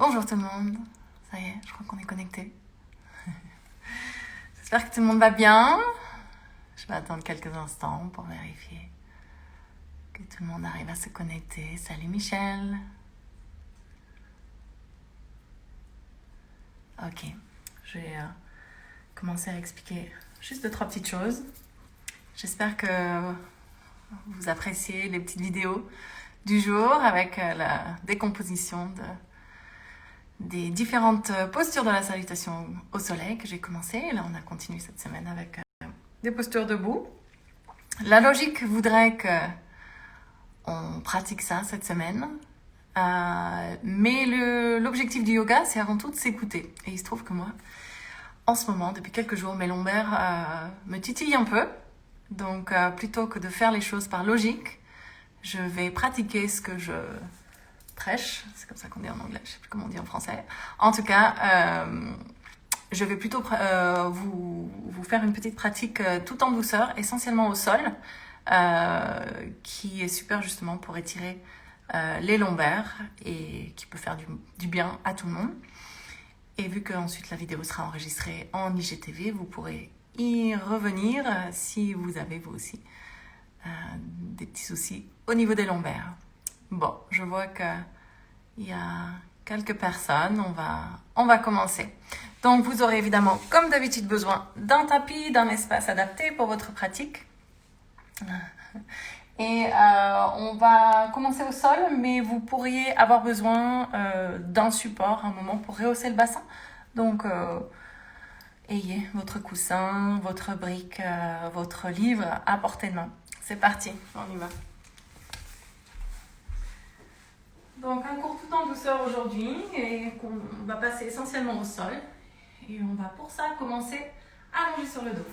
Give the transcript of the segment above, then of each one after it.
Bonjour tout le monde, ça y est, je crois qu'on est connecté. J'espère que tout le monde va bien. Je vais attendre quelques instants pour vérifier que tout le monde arrive à se connecter. Salut Michel. Ok, je vais commencer à expliquer juste 2-3 petites choses. J'espère que vous appréciez les petites vidéos du jour avec la décomposition des différentes postures de la salutation au soleil que j'ai commencé. Et là, on a continué cette semaine avec des postures debout. La logique voudrait qu'on pratique ça cette semaine. Mais l'objectif du yoga, c'est avant tout de s'écouter. Et il se trouve que moi, en ce moment, depuis quelques jours, mes lombaires me titillent un peu. Donc, plutôt que de faire les choses par logique, je vais pratiquer ce que je prêche. C'est comme ça qu'on dit en anglais, je ne sais plus comment on dit en français. En tout cas, je vais plutôt vous faire une petite pratique tout en douceur, essentiellement au sol, qui est super justement pour étirer les lombaires et qui peut faire du bien à tout le monde. Et vu qu'ensuite la vidéo sera enregistrée en IGTV, vous pourrez y revenir si vous avez vous aussi des petits soucis au niveau des lombaires. Bon, je vois qu'il y a quelques personnes, on va commencer. Donc vous aurez évidemment, comme d'habitude, besoin d'un tapis, d'un espace adapté pour votre pratique. Et on va commencer au sol, mais vous pourriez avoir besoin d'un support à un moment pour rehausser le bassin. Donc, ayez votre coussin, votre brique, votre livre à portée de main. C'est parti, on y va. Donc, un cours tout en douceur aujourd'hui, et on va passer essentiellement au sol. Et on va pour ça commencer allongé sur le dos.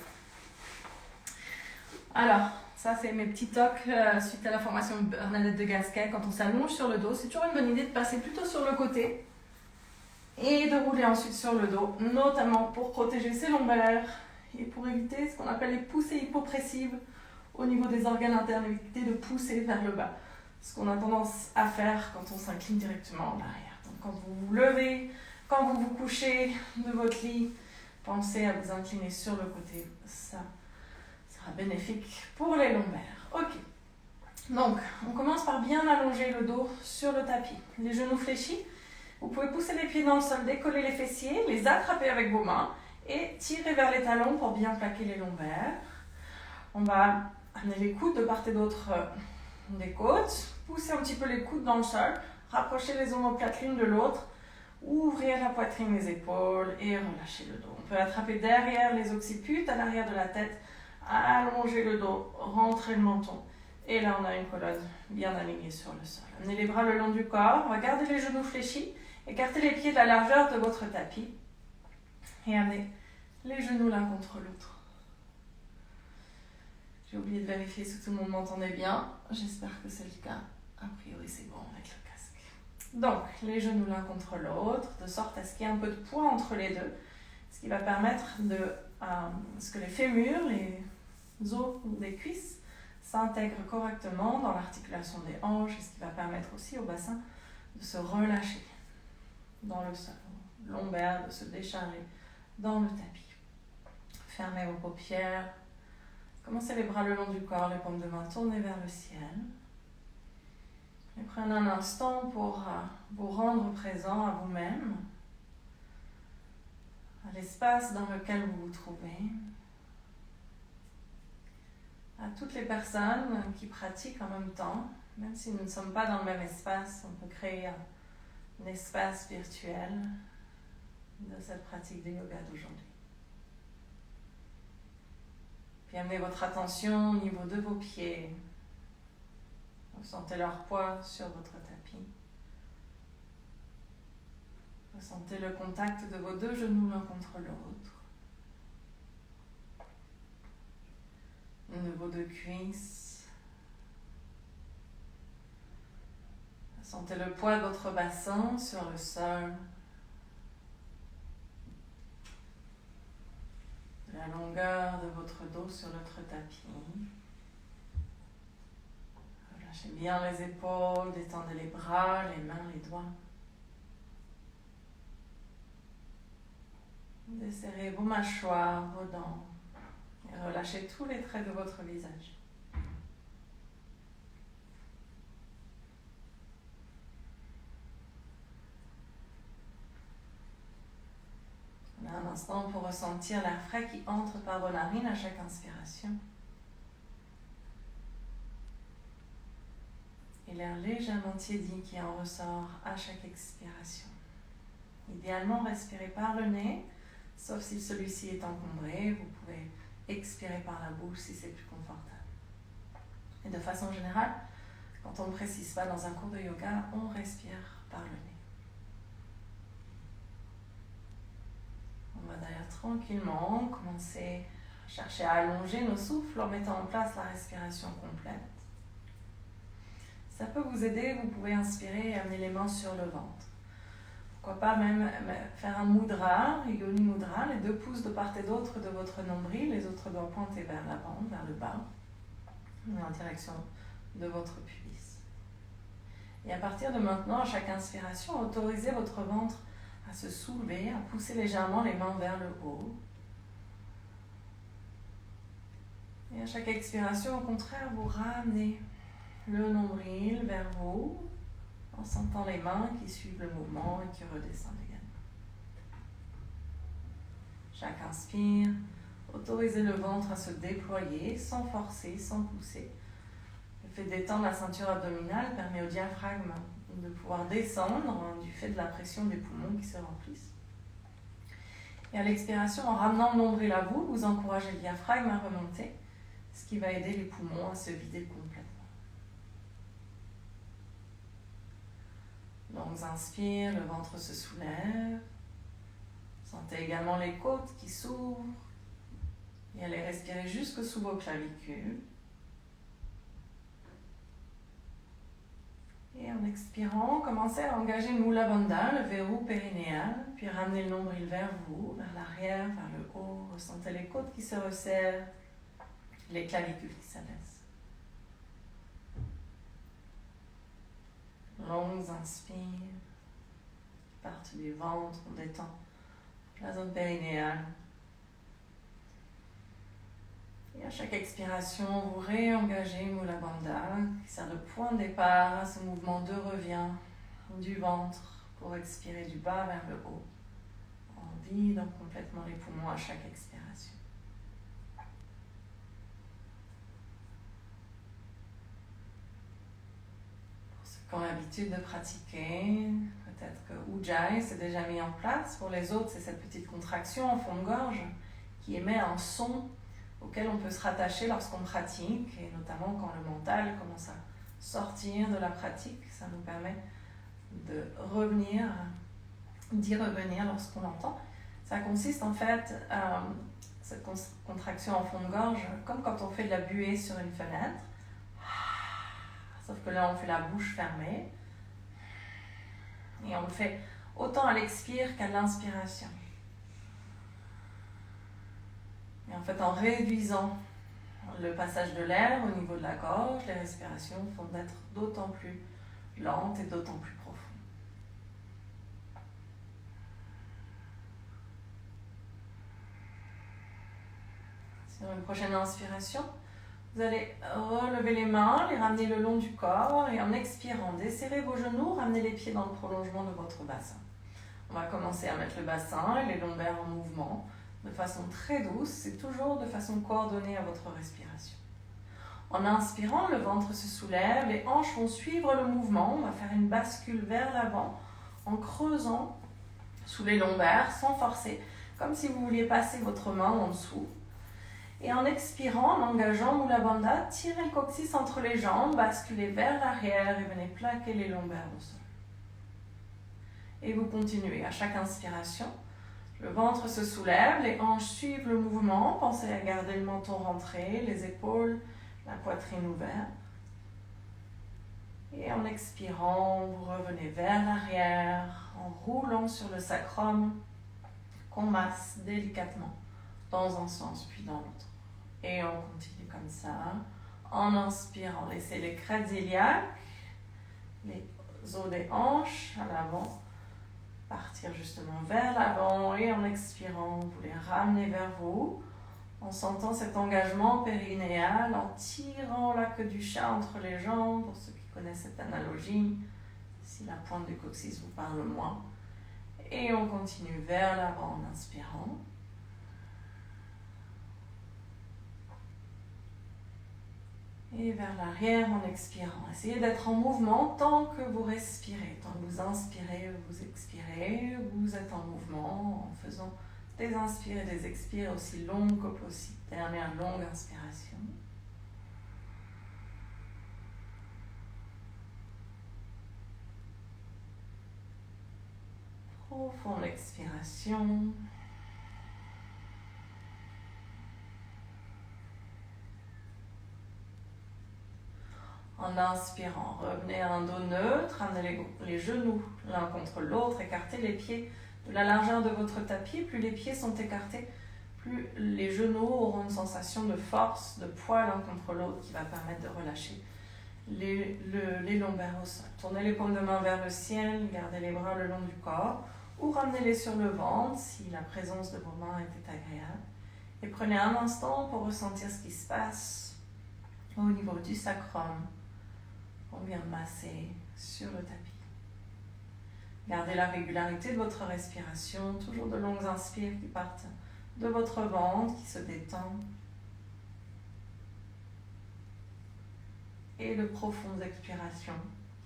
Alors, ça, c'est mes petits tocs suite à la formation de Bernadette de Gasquet. Quand on s'allonge sur le dos, c'est toujours une bonne idée de passer plutôt sur le côté et de rouler ensuite sur le dos, notamment pour protéger ses lombaires et pour éviter ce qu'on appelle les poussées hypopressives au niveau des organes internes, éviter de pousser vers le bas. Ce qu'on a tendance à faire quand on s'incline directement en arrière. Donc, quand vous vous levez, quand vous vous couchez de votre lit, pensez à vous incliner sur le côté. Ça sera bénéfique pour les lombaires. Ok. Donc, on commence par bien allonger le dos sur le tapis. Les genoux fléchis. Vous pouvez pousser les pieds dans le sol, décoller les fessiers, les attraper avec vos mains et tirer vers les talons pour bien plaquer les lombaires. On va amener les coudes de part et d'autre des côtes. Pousser un petit peu les coudes dans le sol. Rapprocher les omoplates l'une de l'autre. Ouvrir la poitrine, les épaules et relâcher le dos. On peut attraper derrière les occiputes, à l'arrière de la tête. Allonger le dos, rentrer le menton. Et là, on a une colonne bien alignée sur le sol. Amenez les bras le long du corps. On va garder les genoux fléchis. Écartez les pieds de la largeur de votre tapis. Et amenez les genoux l'un contre l'autre. J'ai oublié de vérifier si tout le monde m'entendait bien. J'espère que c'est le cas. A priori, c'est bon avec le casque. Donc, les genoux l'un contre l'autre, de sorte à ce qu'il y ait un peu de poids entre les deux. Ce qui va permettre ce que les fémurs, les os des cuisses, s'intègrent correctement dans l'articulation des hanches, et ce qui va permettre aussi au bassin de se relâcher dans le sol, lombaire, de se décharger dans le tapis. Fermez vos paupières, commencez les bras le long du corps, les paumes de main tournées vers le ciel. Et prenez un instant pour vous rendre présent à vous-même, à l'espace dans lequel vous vous trouvez. À toutes les personnes qui pratiquent en même temps, même si nous ne sommes pas dans le même espace, on peut créer un espace virtuel de cette pratique de yoga d'aujourd'hui. Puis amenez votre attention au niveau de vos pieds. Vous sentez leur poids sur votre tapis. Ressentez le contact de vos deux genoux l'un contre l'autre. De vos deux cuisses. Sentez le poids de votre bassin sur le sol. La longueur de votre dos sur notre tapis. Relâchez bien les épaules, détendez les bras, les mains, les doigts. Desserrez vos mâchoires, vos dents et relâchez tous les traits de votre visage. Un instant pour ressentir l'air frais qui entre par vos narines à chaque inspiration. Et l'air légèrement tiédi qui en ressort à chaque expiration. Idéalement, respirez par le nez, sauf si celui-ci est encombré. Vous pouvez expirer par la bouche si c'est plus confortable. Et de façon générale, quand on ne précise pas dans un cours de yoga, on respire par le nez. On va d'ailleurs tranquillement commencer à chercher à allonger nos souffles en mettant en place la respiration complète. Ça peut vous aider, vous pouvez inspirer et amener les mains sur le ventre. Pourquoi pas même faire un mudra, yoni mudra, les 2 pouces de part et d'autre de votre nombril, les autres doigts pointés vers l'avant, vers le bas, en direction de votre pubis. Et à partir de maintenant, à chaque inspiration, autorisez votre ventre à se soulever, à pousser légèrement les mains vers le haut. Et à chaque expiration, au contraire, vous ramenez le nombril vers vous, en sentant les mains qui suivent le mouvement et qui redescendent également. Chaque inspire, autorisez le ventre à se déployer sans forcer, sans pousser. Le fait d'étendre la ceinture abdominale permet au diaphragme de pouvoir descendre du fait de la pression des poumons qui se remplissent. Et à l'expiration, en ramenant le nombril à vous, vous encouragez le diaphragme à remonter, ce qui va aider les poumons à se vider complètement. Longues inspires, le ventre se soulève. Sentez également les côtes qui s'ouvrent. Et allez respirer jusque sous vos clavicules. Et en expirant, commencez à engager Mula Bandha, le verrou périnéal, puis ramenez le nombril vers vous, vers l'arrière, vers le haut. Ressentez les côtes qui se resserrent, les clavicules qui s'abaissent. Longues inspires, partent du ventre, on détend la zone périnéale. Et à chaque expiration, vous réengagez Mula Bandha, qui sert de point de départ à ce mouvement de revient du ventre pour expirer du bas vers le haut, en vidant complètement les poumons à chaque expiration. Pour ceux qui ont l'habitude de pratiquer, peut-être que Ujjayi s'est déjà mis en place. Pour les autres, c'est cette petite contraction en fond de gorge qui émet un son auquel on peut se rattacher lorsqu'on pratique, et notamment quand le mental commence à sortir de la pratique. Ça nous permet de revenir, d'y revenir lorsqu'on l'entend. Ça consiste en fait, cette contraction en fond de gorge, comme quand on fait de la buée sur une fenêtre, sauf que là on fait la bouche fermée, et on le fait autant à l'expire qu'à l'inspiration. Et en fait, en réduisant le passage de l'air au niveau de la gorge, les respirations vont être d'autant plus lentes et d'autant plus profondes. Sur une prochaine inspiration, vous allez relever les mains, les ramener le long du corps et en expirant, desserrez vos genoux, ramenez les pieds dans le prolongement de votre bassin. On va commencer à mettre le bassin et les lombaires en mouvement. De façon très douce, c'est toujours de façon coordonnée à votre respiration. En inspirant, le ventre se soulève, les hanches vont suivre le mouvement, on va faire une bascule vers l'avant en creusant sous les lombaires sans forcer, comme si vous vouliez passer votre main en dessous. Et en expirant, en engageant Mula Bandha, tirez le coccyx entre les jambes, basculez vers l'arrière et venez plaquer les lombaires au sol. Et vous continuez à chaque inspiration. Le ventre se soulève, les hanches suivent le mouvement. Pensez à garder le menton rentré, les épaules, la poitrine ouverte. Et en expirant, vous revenez vers l'arrière en roulant sur le sacrum qu'on masse délicatement dans un sens puis dans l'autre. Et on continue comme ça. En inspirant, laissez les crêtes iliaques, les os des hanches à l'avant. partir justement vers l'avant et en expirant, vous les ramenez vers vous en sentant cet engagement périnéal, en tirant la queue du chat entre les jambes, pour ceux qui connaissent cette analogie, si la pointe du coccyx vous parle moins. Et on continue vers l'avant en inspirant. Et vers l'arrière en expirant. Essayez d'être en mouvement tant que vous respirez. Tant que vous inspirez, vous expirez, vous êtes en mouvement en faisant des inspires et des expires aussi longues que possible. Dernière longue inspiration. Profonde expiration. En inspirant, revenez à un dos neutre, ramenez les genoux l'un contre l'autre, écartez les pieds de la largeur de votre tapis. Plus les pieds sont écartés, plus les genoux auront une sensation de force, de poids l'un contre l'autre qui va permettre de relâcher les lombaires au sol. Tournez les paumes de main vers le ciel, gardez les bras le long du corps ou ramenez-les sur le ventre si la présence de vos mains était agréable. Et prenez un instant pour ressentir ce qui se passe au niveau du sacrum. On vient masser sur le tapis. Gardez la régularité de votre respiration, toujours de longues inspires qui partent de votre ventre, qui se détendent, et de profondes expirations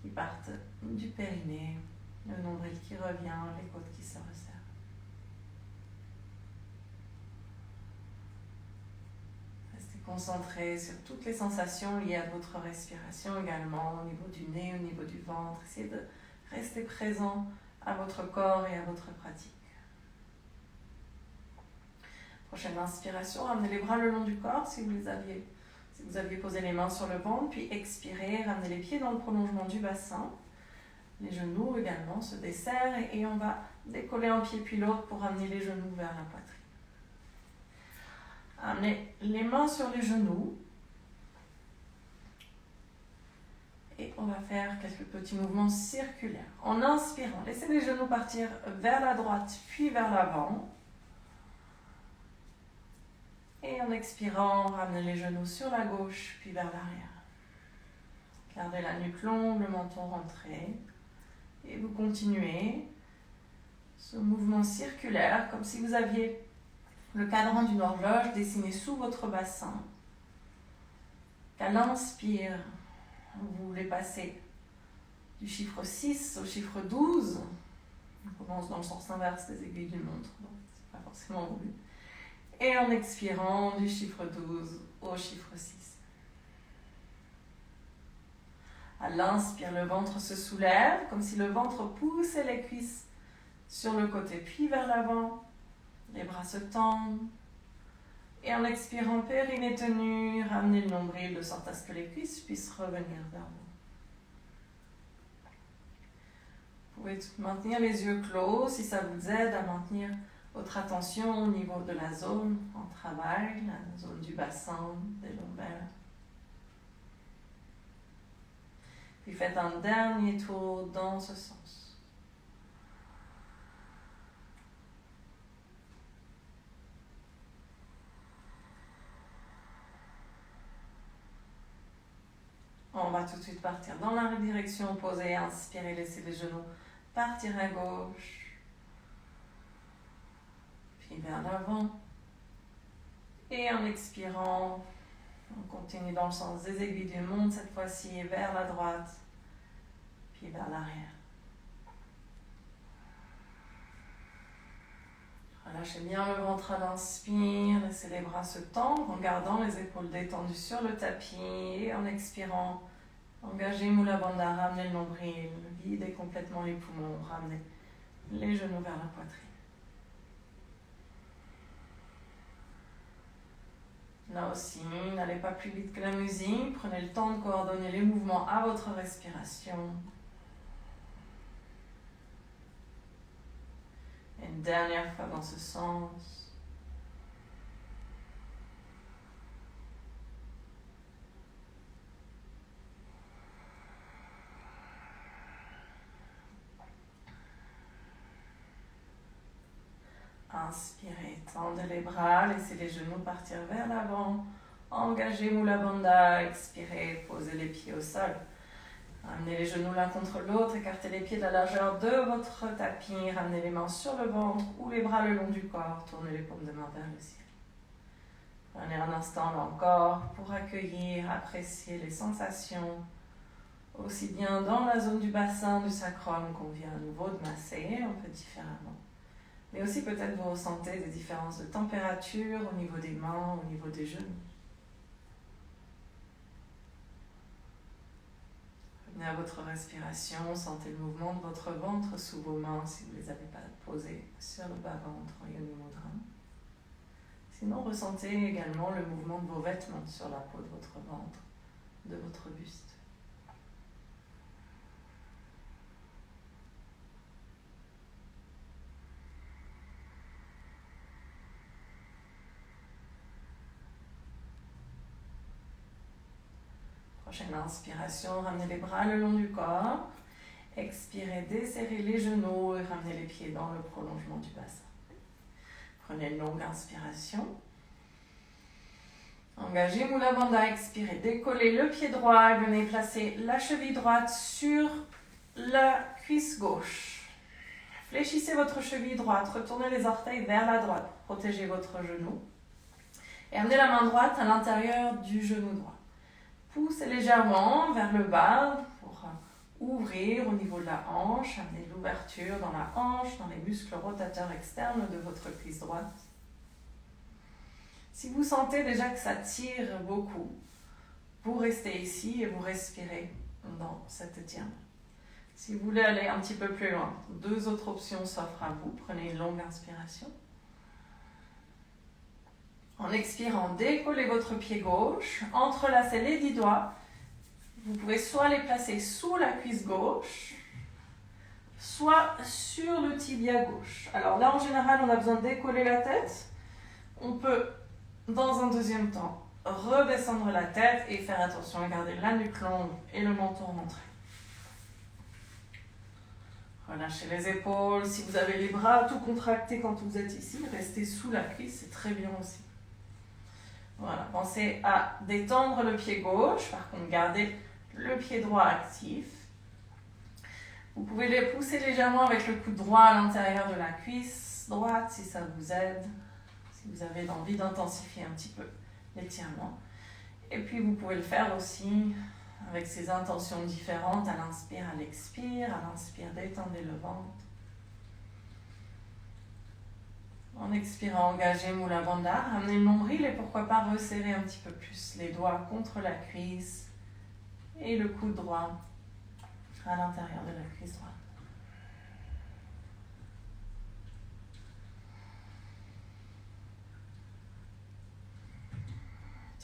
qui partent du périnée, le nombril qui revient, les côtes qui se resserrent. Concentrez sur toutes les sensations liées à votre respiration également, au niveau du nez, au niveau du ventre. Essayez de rester présent à votre corps et à votre pratique. Prochaine inspiration, ramenez les bras le long du corps si vous aviez posé les mains sur le ventre, puis expirez, ramenez les pieds dans le prolongement du bassin. Les genoux également se desserrent et on va décoller un pied puis l'autre pour ramener les genoux vers la poitrine. Amenez les mains sur les genoux et on va faire quelques petits mouvements circulaires. En inspirant, laissez les genoux partir vers la droite puis vers l'avant. Et en expirant, ramenez les genoux sur la gauche puis vers l'arrière. Gardez la nuque longue, le menton rentré. Et vous continuez ce mouvement circulaire comme si vous aviez le cadran d'une horloge dessiné sous votre bassin. Qu'à l'inspire, vous voulez passer du chiffre 6 au chiffre 12. On commence dans le sens inverse des aiguilles d'une montre, donc c'est pas forcément voulu. Et en expirant, du chiffre 12 au chiffre 6. À l'inspire, le ventre se soulève, comme si le ventre poussait les cuisses sur le côté, puis vers l'avant. Les bras se tendent. Et en expirant, périnée tenu, ramenez le nombril de sorte à ce que les cuisses puissent revenir vers vous. Vous pouvez maintenir les yeux clos si ça vous aide à maintenir votre attention au niveau de la zone en travail, la zone du bassin, des lombaires. Puis faites un dernier tour dans ce sens. On va tout de suite partir dans la direction opposée. Inspirez, laissez les genoux partir à gauche. Puis vers l'avant. Et en expirant, on continue dans le sens des aiguilles du montre, cette fois-ci vers la droite. Puis vers l'arrière. Relâchez bien le ventre à l'inspire. Laissez les bras se tendre en gardant les épaules détendues sur le tapis. Et en expirant, engagez Mula Bandha, ramenez le nombril, videz complètement les poumons, ramenez les genoux vers la poitrine. Là aussi, n'allez pas plus vite que la musique. Prenez le temps de coordonner les mouvements à votre respiration. Une dernière fois dans ce sens. tendez les bras, laissez les genoux partir vers l'avant. Engagez Mula Bandha, expirez, posez les pieds au sol. Ramenez les genoux l'un contre l'autre, écartez les pieds de la largeur de votre tapis, ramenez les mains sur le ventre ou les bras le long du corps, tournez les paumes de main vers le ciel. Prenez un instant là encore pour accueillir, apprécier les sensations, aussi bien dans la zone du bassin, du sacrum qu'on vient à nouveau de masser, un peu différemment. Mais aussi peut-être vous ressentez des différences de température au niveau des mains, au niveau des genoux. Revenez à votre respiration, sentez le mouvement de votre ventre sous vos mains si vous ne les avez pas posées sur le bas-ventre en Yoni Mudra. Sinon, ressentez également le mouvement de vos vêtements sur la peau de votre ventre, de votre buste. Prochaine inspiration, ramenez les bras le long du corps. Expirez, desserrez les genoux et ramenez les pieds dans le prolongement du bassin. Prenez une longue inspiration. Engagez Mula Bandha, expirez, décollez le pied droit et venez placer la cheville droite sur la cuisse gauche. Fléchissez votre cheville droite, retournez les orteils vers la droite, protégez votre genou. Et amenez la main droite à l'intérieur du genou droit. Poussez légèrement vers le bas pour ouvrir au niveau de la hanche, amenez l'ouverture dans la hanche, dans les muscles rotateurs externes de votre cuisse droite. Si vous sentez déjà que ça tire beaucoup, vous restez ici et vous respirez dans cet étirement. Si vous voulez aller un petit peu plus loin, deux autres options s'offrent à vous. Prenez une longue inspiration. En expirant, décollez votre pied gauche, entrelacez les 10 doigts. Vous pouvez soit les placer sous la cuisse gauche, soit sur le tibia gauche. Alors là, en général, on a besoin de décoller la tête. On peut, dans un deuxième temps, redescendre la tête et faire attention à garder la nuque longue et le menton rentré. Relâchez les épaules. Si vous avez les bras tout contractés quand vous êtes ici, restez sous la cuisse, c'est très bien aussi. Voilà, pensez à détendre le pied gauche, par contre gardez le pied droit actif. Vous pouvez les pousser légèrement avec le coude droit à l'intérieur de la cuisse droite si ça vous aide, si vous avez envie d'intensifier un petit peu l'étirement. Et puis vous pouvez le faire aussi avec ces intentions différentes, à l'inspire, à l'expire. À l'inspire, détendez le ventre. En expirant, engagez Mula Bandha, ramenez le nombril et pourquoi pas resserrer un petit peu plus les doigts contre la cuisse et le coude droit à l'intérieur de la cuisse droite.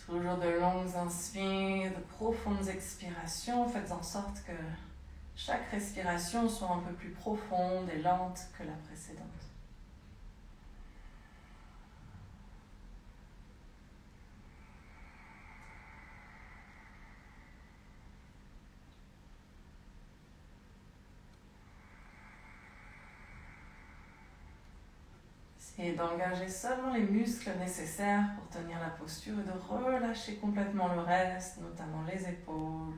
Toujours de longues inspires, de profondes expirations. Faites en sorte que chaque respiration soit un peu plus profonde et lente que la précédente. Et d'engager seulement les muscles nécessaires pour tenir la posture et de relâcher complètement le reste, notamment les épaules,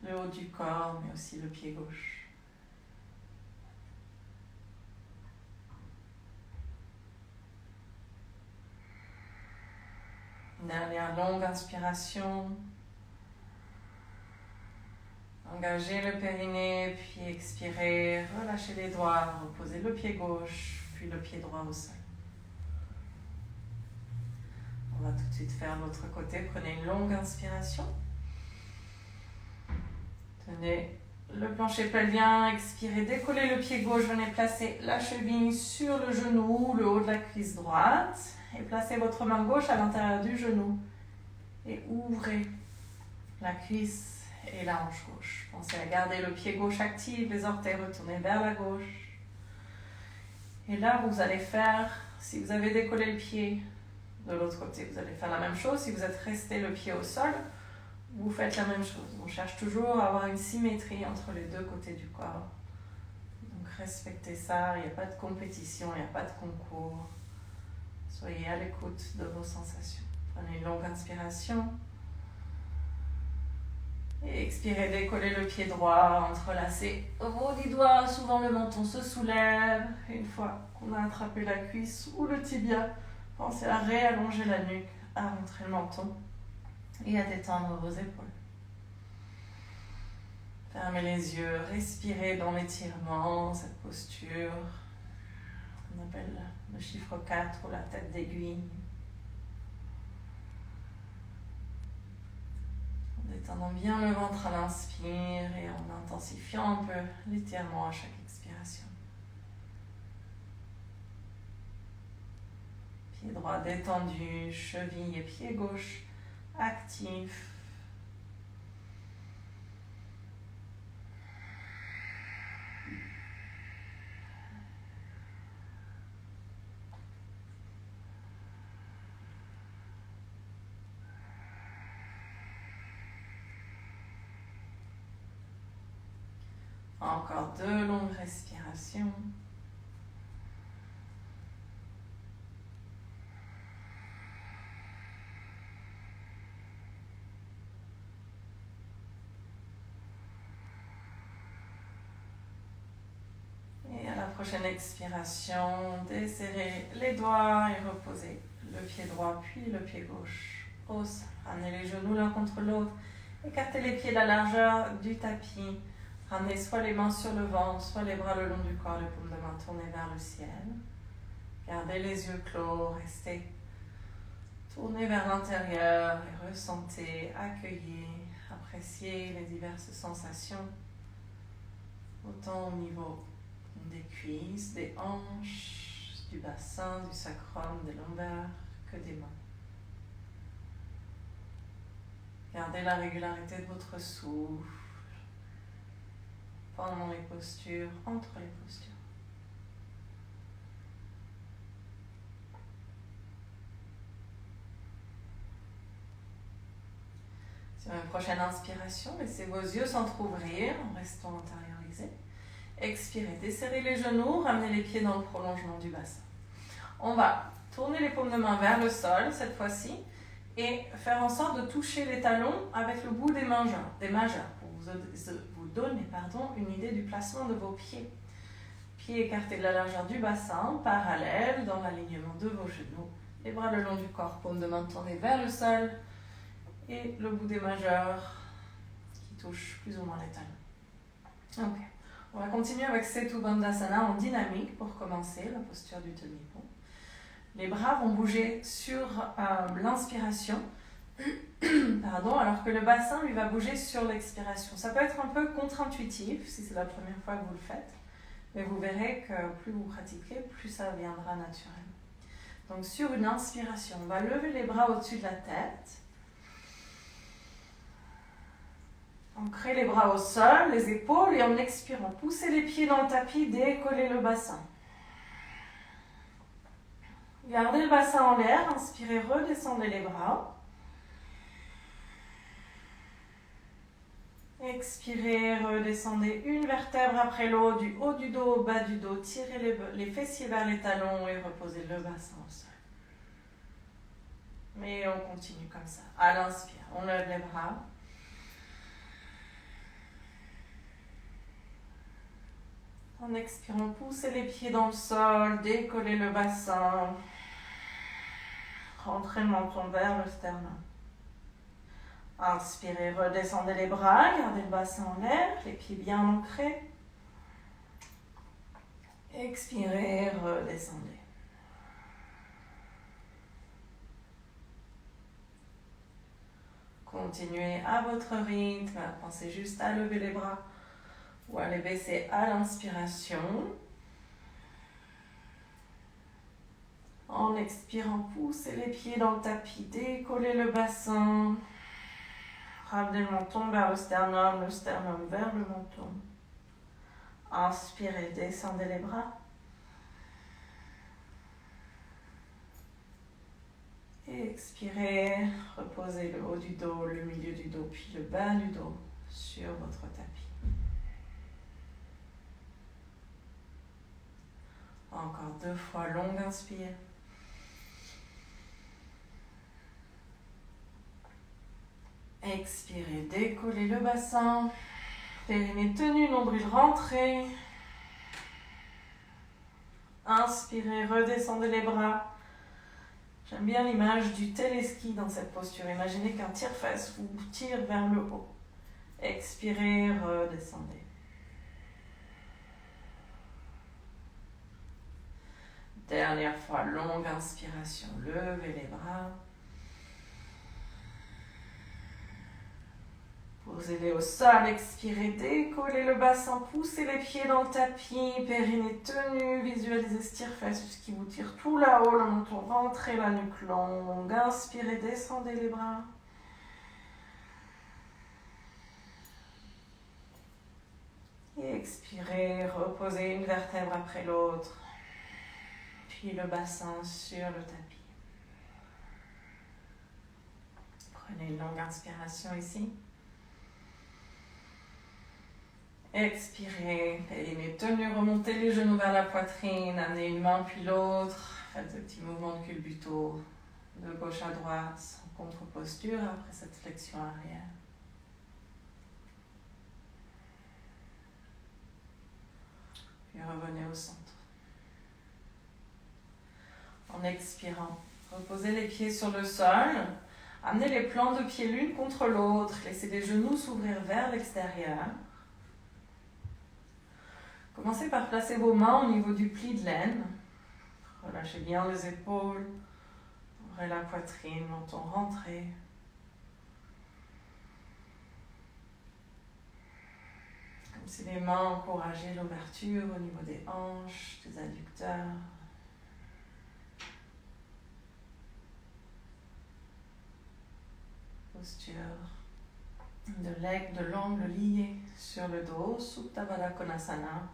le haut du corps, mais aussi le pied gauche. Dernière longue inspiration. Engagez le périnée, puis expirez, relâchez les doigts, reposez le pied gauche, puis le pied droit au sol. On va tout de suite faire l'autre côté. Prenez une longue inspiration. Tenez le plancher pelvien, expirez, décollez le pied gauche, venez placer la cheville sur le genou, le haut de la cuisse droite, et placez votre main gauche à l'intérieur du genou. Et ouvrez la cuisse et la hanche gauche. Pensez à garder le pied gauche actif, les orteils retournés vers la gauche. Et là, vous allez faire, si vous avez décollé le pied de l'autre côté, vous allez faire la même chose. Si vous êtes resté le pied au sol, vous faites la même chose. On cherche toujours à avoir une symétrie entre les deux côtés du corps. Donc respectez ça, il n'y a pas de compétition, il n'y a pas de concours. Soyez à l'écoute de vos sensations. Prenez une longue inspiration. Et expirez, décollez le pied droit, entrelacez vos 10 doigts. Souvent le menton se soulève. Une fois qu'on a attrapé la cuisse ou le tibia, pensez à réallonger la nuque, à rentrer le menton et à détendre vos épaules. Fermez les yeux, respirez dans l'étirement, cette posture. On appelle le chiffre 4 ou la tête d'aiguille. En détendant bien le ventre à l'inspire et en intensifiant un peu l'étirement à chaque expiration. Pied droit détendu, cheville et pied gauche actifs. Encore 2 longues respirations. Et à la prochaine expiration, desserrez les doigts et reposez le pied droit puis le pied gauche au sol. Ramenez les genoux l'un contre l'autre. Écartez les pieds de la largeur du tapis. Ramenez soit les mains sur le ventre, soit les bras le long du corps, les paumes de main tournées vers le ciel. Gardez les yeux clos, restez tournés vers l'intérieur et ressentez, accueillez, appréciez les diverses sensations, autant au niveau des cuisses, des hanches, du bassin, du sacrum, des lombaires que des mains. Gardez la régularité de votre souffle pendant les postures, entre les postures. Sur une prochaine inspiration, laissez vos yeux s'entrouvrir en restant intériorisés. Expirez, desserrez les genoux, ramenez les pieds dans le prolongement du bassin. On va tourner les paumes de main vers le sol cette fois-ci et faire en sorte de toucher les talons avec le bout des majeurs pour vous donner une idée du placement de vos pieds. Pieds écartés de la largeur du bassin, parallèles dans l'alignement de vos genoux. Les bras le long du corps, paumes de main tournées vers le sol et le bout des majeurs qui touche plus ou moins les talons. Ok. On va continuer avec Setu Bandhasana en dynamique pour commencer, la posture du demi-pont. Les bras vont bouger sur l'inspiration, alors que le bassin lui va bouger sur l'expiration. Ça peut être un peu contre-intuitif si c'est la première fois que vous le faites, mais vous verrez que plus vous pratiquez, plus ça viendra naturellement. Donc sur une inspiration, on va lever les bras au-dessus de la tête. Ancrez les bras au sol, les épaules, et en expirant, poussez les pieds dans le tapis, décollez le bassin. Gardez le bassin en l'air, inspirez, redescendez les bras. Expirez, redescendez une vertèbre après l'autre, du haut du dos au bas du dos. Tirez les fessiers vers les talons et reposez le bassin au sol. Et on continue comme ça. À l'inspire, on lève les bras. En expirant, poussez les pieds dans le sol, décollez le bassin. Rentrez le menton vers le sternum. Inspirez, redescendez les bras, gardez le bassin en l'air, les pieds bien ancrés. Expirez, redescendez. Continuez à votre rythme, pensez juste à lever les bras ou à les baisser à l'inspiration. En expirant, poussez les pieds dans le tapis, décollez le bassin. Ramenez le menton vers le sternum vers le menton. Inspirez, descendez les bras. Et expirez, reposez le haut du dos, le milieu du dos, puis le bas du dos sur votre tapis. Encore 2 fois, longue inspire. Expirez, décollez le bassin. Périnée tenu, nombril rentré. Inspirez, redescendez les bras. J'aime bien l'image du téléski dans cette posture. Imaginez qu'un tire-fesse vous tire vers le haut. Expirez, redescendez. Dernière fois, longue inspiration. Levez les bras. Posez-les au sol, expirez, décollez le bassin, poussez les pieds dans le tapis, périnée tenue, visualisez ce tire-fesse qui vous tire tout là-haut, le menton rentrez, la nuque longue, inspirez, descendez les bras. Et expirez, reposez une vertèbre après l'autre, puis le bassin sur le tapis. Prenez une longue inspiration ici. Expirez, périnée tenue, remontez les genoux vers la poitrine, amenez une main puis l'autre, faites un petit mouvement de culbuto de gauche à droite, en contre-posture après cette flexion arrière. Puis revenez au centre. En expirant, reposez les pieds sur le sol, amenez les plants de pieds l'une contre l'autre, laissez les genoux s'ouvrir vers l'extérieur. Commencez par placer vos mains au niveau du pli de l'aine. Relâchez bien les épaules. Ouvrez la poitrine, menton rentré. Comme si les mains encourageaient l'ouverture au niveau des hanches, des adducteurs. Posture de l'angle lié sur le dos, Supta Baddha Konasana.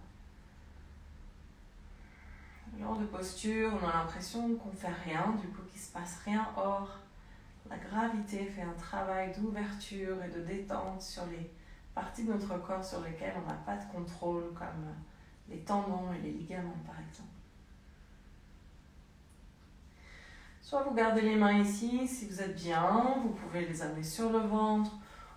Le genre de posture, on a l'impression qu'on ne fait rien, du coup qu'il ne se passe rien. Or, la gravité fait un travail d'ouverture et de détente sur les parties de notre corps sur lesquelles on n'a pas de contrôle, comme les tendons et les ligaments par exemple. Soit vous gardez les mains ici, si vous êtes bien, vous pouvez les amener sur le ventre,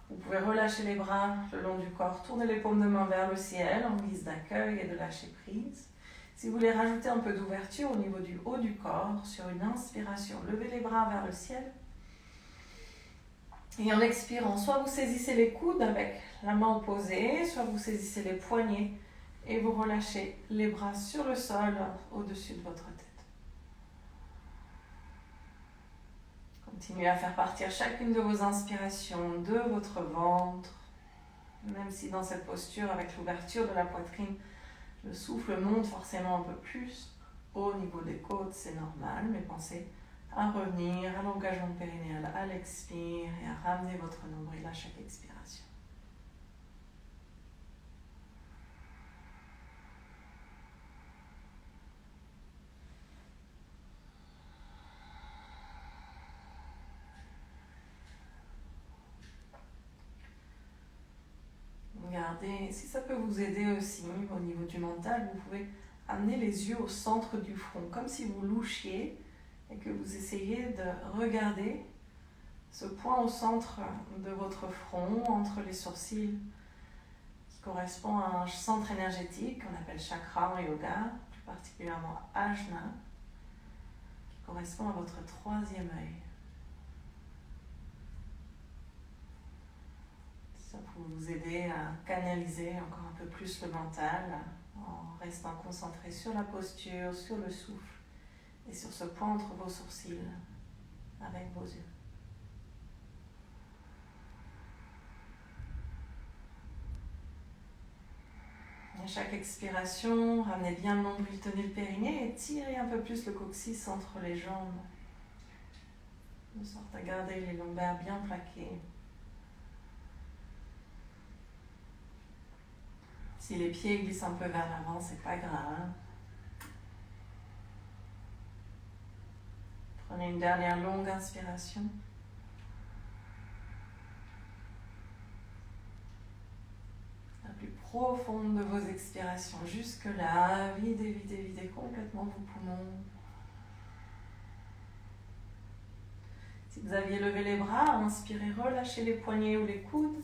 vous pouvez relâcher les bras le long du corps, tourner les paumes de main vers le ciel en guise d'accueil et de lâcher prise. Si vous voulez rajouter un peu d'ouverture au niveau du haut du corps, sur une inspiration, levez les bras vers le ciel. Et en expirant, soit vous saisissez les coudes avec la main opposée, soit vous saisissez les poignets et vous relâchez les bras sur le sol au-dessus de votre tête. Continuez à faire partir chacune de vos inspirations de votre ventre, même si dans cette posture, avec l'ouverture de la poitrine, le souffle monte forcément un peu plus au niveau des côtes, c'est normal, mais pensez à revenir à l'engagement périnéal à l'expire et à ramener votre nombril à chaque expiration. Regardez, si ça peut vous aider aussi au niveau du mental, vous pouvez amener les yeux au centre du front, comme si vous louchiez et que vous essayez de regarder ce point au centre de votre front, entre les sourcils, qui correspond à un centre énergétique qu'on appelle chakra en yoga, plus particulièrement ajna, qui correspond à votre troisième œil. Ça peut vous aider à canaliser encore un peu plus le mental en restant concentré sur la posture, sur le souffle et sur ce point entre vos sourcils avec vos yeux. À chaque expiration, ramenez bien le nombril, tenez le périnée et tirez un peu plus le coccyx entre les jambes, de sorte à garder les lombaires bien plaqués. Si les pieds glissent un peu vers l'avant, c'est pas grave. Prenez une dernière longue inspiration. La plus profonde de vos expirations. Jusque-là, videz, videz, videz complètement vos poumons. Si vous aviez levé les bras, inspirez, relâchez les poignets ou les coudes.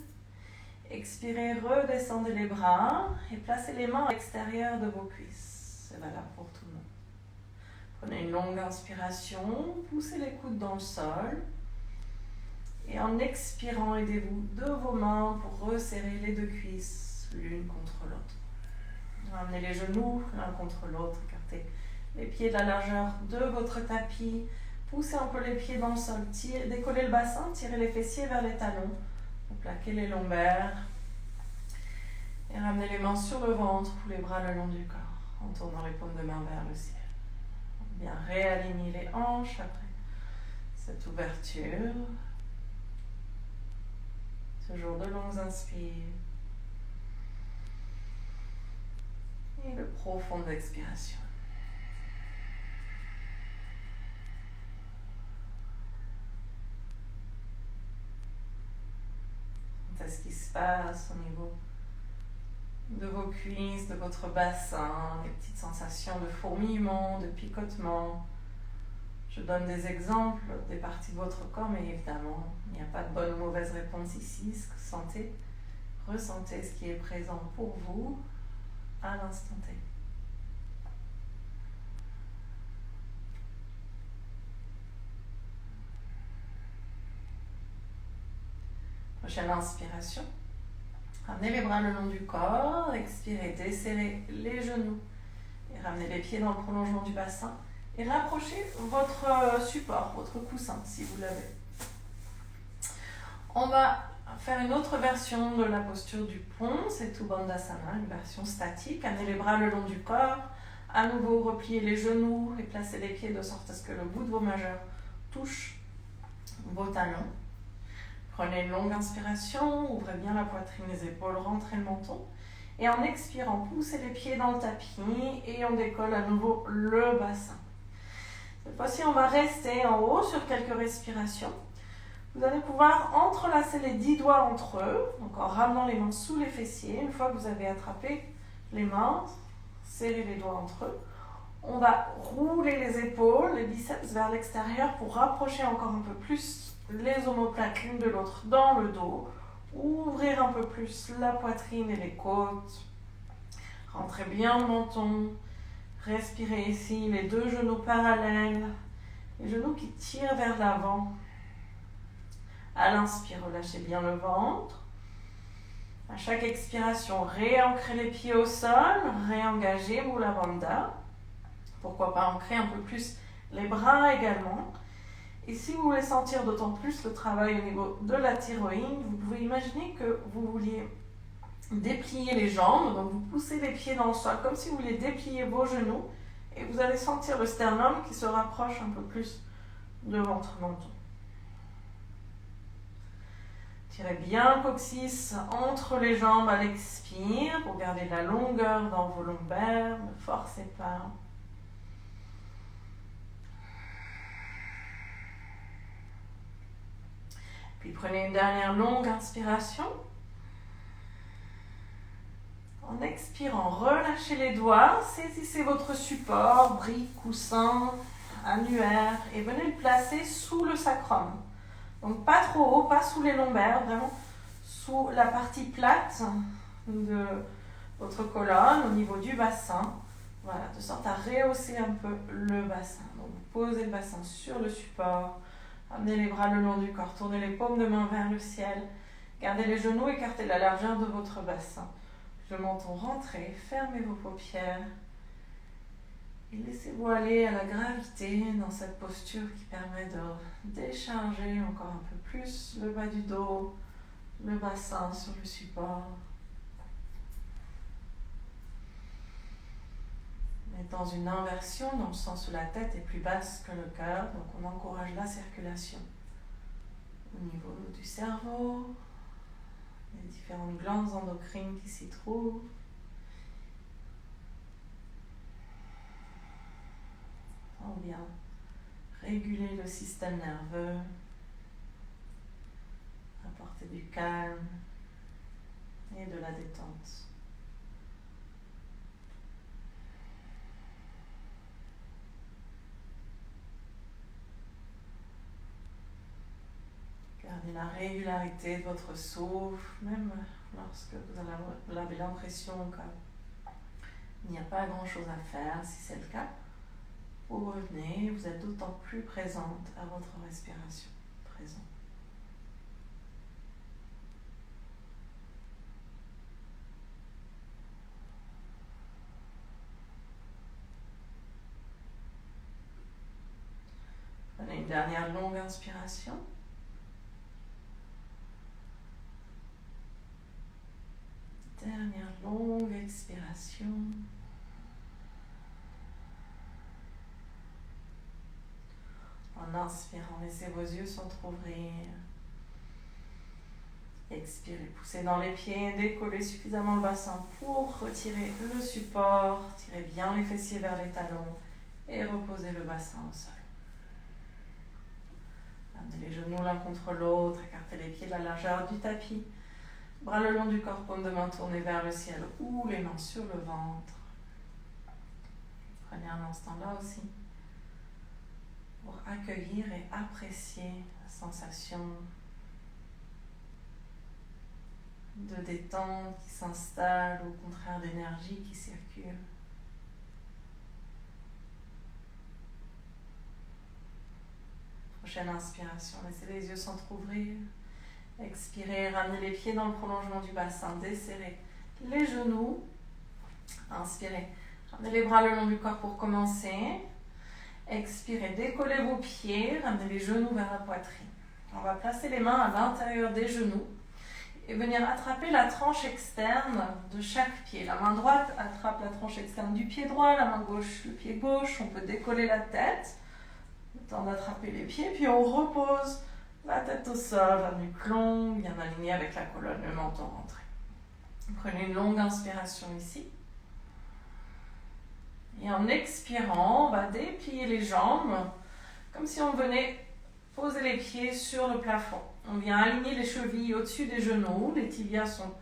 Expirez, redescendez les bras et placez les mains à l'extérieur de vos cuisses. C'est valable pour tout le monde. Prenez une longue inspiration, poussez les coudes dans le sol. Et en expirant, aidez-vous de vos mains pour resserrer les deux cuisses l'une contre l'autre. Ramenez les genoux l'un contre l'autre, écartez les pieds de la largeur de votre tapis. Poussez un peu les pieds dans le sol, décollez le bassin, tirez les fessiers vers les talons. Plaquez les lombaires. Et ramenez les mains sur le ventre ou les bras le long du corps, en tournant les paumes de main vers le ciel. Bien réaligner les hanches après cette ouverture. Toujours de longues inspires. Et de profondes expirations. C'est ce qui se passe au niveau de vos cuisses, de votre bassin, les petites sensations de fourmillement, de picotement. Je donne des exemples des parties de votre corps, mais évidemment, il n'y a pas de bonne ou mauvaise réponse ici. Ce que vous sentez, ressentez ce qui est présent pour vous à l'instant T. Prochaine inspiration. Ramenez les bras le long du corps, expirez, desserrez les genoux et ramenez les pieds dans le prolongement du bassin et rapprochez votre support, votre coussin si vous l'avez. On va faire une autre version de la posture du pont, c'est Uttanasana, une version statique. Amenez les bras le long du corps, à nouveau repliez les genoux et placez les pieds de sorte à ce que le bout de vos majeurs touche vos talons. Prenez une longue inspiration, ouvrez bien la poitrine, les épaules, rentrez le menton. Et en expirant, poussez les pieds dans le tapis et on décolle à nouveau le bassin. Cette fois-ci, on va rester en haut sur quelques respirations. Vous allez pouvoir entrelacer les 10 doigts entre eux, donc en ramenant les mains sous les fessiers. Une fois que vous avez attrapé les mains, serrez les doigts entre eux. On va rouler les épaules, les biceps vers l'extérieur pour rapprocher encore un peu plus les omoplates l'une de l'autre dans le dos. Ouvrir un peu plus la poitrine et les côtes. Rentrez bien le menton. Respirez ici, les deux genoux parallèles. Les genoux qui tirent vers l'avant. À l'inspire, relâchez bien le ventre. À chaque expiration, réancrez les pieds au sol. Réengagez Mula Bandha. Pourquoi pas ancrer un peu plus les bras également. Et si vous voulez sentir d'autant plus le travail au niveau de la thyroïde, vous pouvez imaginer que vous vouliez déplier les jambes. Donc vous poussez les pieds dans le sol comme si vous vouliez déplier vos genoux. Et vous allez sentir le sternum qui se rapproche un peu plus de votre menton. Tirez bien le coccyx entre les jambes à l'expire pour garder de la longueur dans vos lombaires. Ne forcez pas. Puis prenez une dernière longue inspiration. En expirant, relâchez les doigts, saisissez votre support, brique, coussin, annulaire et venez le placer sous le sacrum. Donc pas trop haut, pas sous les lombaires, vraiment sous la partie plate de votre colonne, au niveau du bassin. Voilà, de sorte à rehausser un peu le bassin. Donc posez le bassin sur le support. Amenez les bras le long du corps, tournez les paumes de main vers le ciel. Gardez les genoux, écartez la largeur de votre bassin. Le menton rentrez, fermez vos paupières. Et laissez-vous aller à la gravité dans cette posture qui permet de décharger encore un peu plus le bas du dos, le bassin sur le support. On est dans une inversion dans le sens où la tête est plus basse que le cœur, donc on encourage la circulation au niveau du cerveau, les différentes glandes endocrines qui s'y trouvent. On vient réguler le système nerveux, apporter du calme et de la détente. Ramenez la régularité de votre souffle, même lorsque vous avez l'impression qu'il n'y a pas grand-chose à faire. Si c'est le cas, vous revenez, vous êtes d'autant plus présente à votre respiration. Présent. Prenez une dernière longue inspiration. Dernière longue expiration. En inspirant, laissez vos yeux s'entrouvrir. Expirez, poussez dans les pieds, décollez suffisamment le bassin pour retirer le support. Tirez bien les fessiers vers les talons et reposez le bassin au sol. Amenez les genoux l'un contre l'autre, écartez les pieds de la largeur du tapis. Bras le long du corps, paume de main tournée vers le ciel ou les mains sur le ventre. Prenez un instant là aussi pour accueillir et apprécier la sensation de détente qui s'installe, ou au contraire d'énergie qui circule. Prochaine inspiration, laissez les yeux s'entrouvrir. Expirez, ramenez les pieds dans le prolongement du bassin, desserrez les genoux. Inspirez, ramenez les bras le long du corps pour commencer. Expirez, décollez vos pieds, ramenez les genoux vers la poitrine. On va placer les mains à l'intérieur des genoux et venir attraper la tranche externe de chaque pied. La main droite attrape la tranche externe du pied droit, la main gauche le pied gauche. On peut décoller la tête, le temps d'attraper les pieds, puis on repose la tête au sol, la nuque longue, bien alignée avec la colonne, le menton rentré. Prenez une longue inspiration ici. Et en expirant, on va déplier les jambes comme si on venait poser les pieds sur le plafond. On vient aligner les chevilles au-dessus des genoux, les tibias sont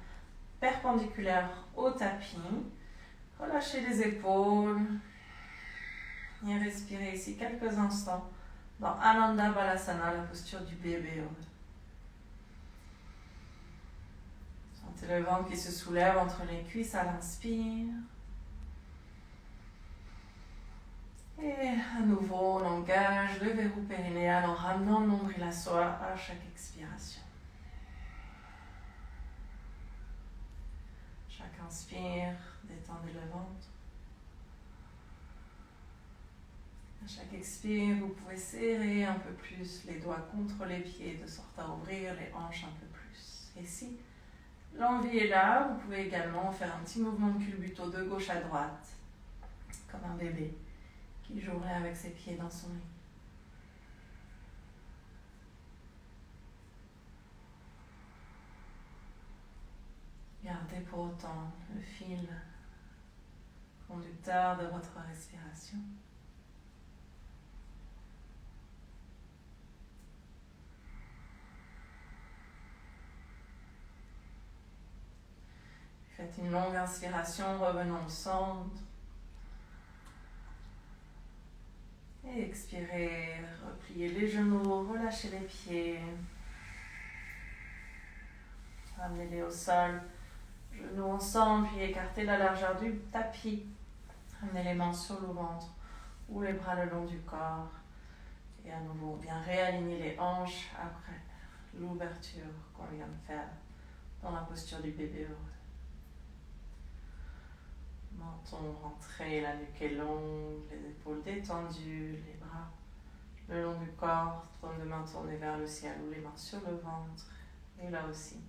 perpendiculaires au tapis. Relâchez les épaules et respirez ici quelques instants dans Ananda Balasana, la posture du bébé. Sentez le ventre qui se soulève entre les cuisses à l'inspire. Et à nouveau, on engage le verrou périnéal en ramenant le nombril à soi à chaque expiration. Chaque inspire, détendez le ventre. À chaque expire, vous pouvez serrer un peu plus les doigts contre les pieds, de sorte à ouvrir les hanches un peu plus. Et si l'envie est là, vous pouvez également faire un petit mouvement de culbuto de gauche à droite, comme un bébé qui jouerait avec ses pieds dans son lit. Gardez pour autant le fil conducteur de votre respiration. Faites une longue inspiration, revenons au centre. Et expirez, repliez les genoux, relâchez les pieds. Ramenez-les au sol, genoux ensemble, puis écartez la largeur du tapis. Ramenez les mains sur le ventre ou les bras le long du corps. Et à nouveau, bien réaligner les hanches après l'ouverture qu'on vient de faire dans la posture du bébé heureux. Menton rentré, la nuque est longue, les épaules détendues, les bras le long du corps, paume de main tournée vers le ciel ou les mains sur le ventre. Et là aussi,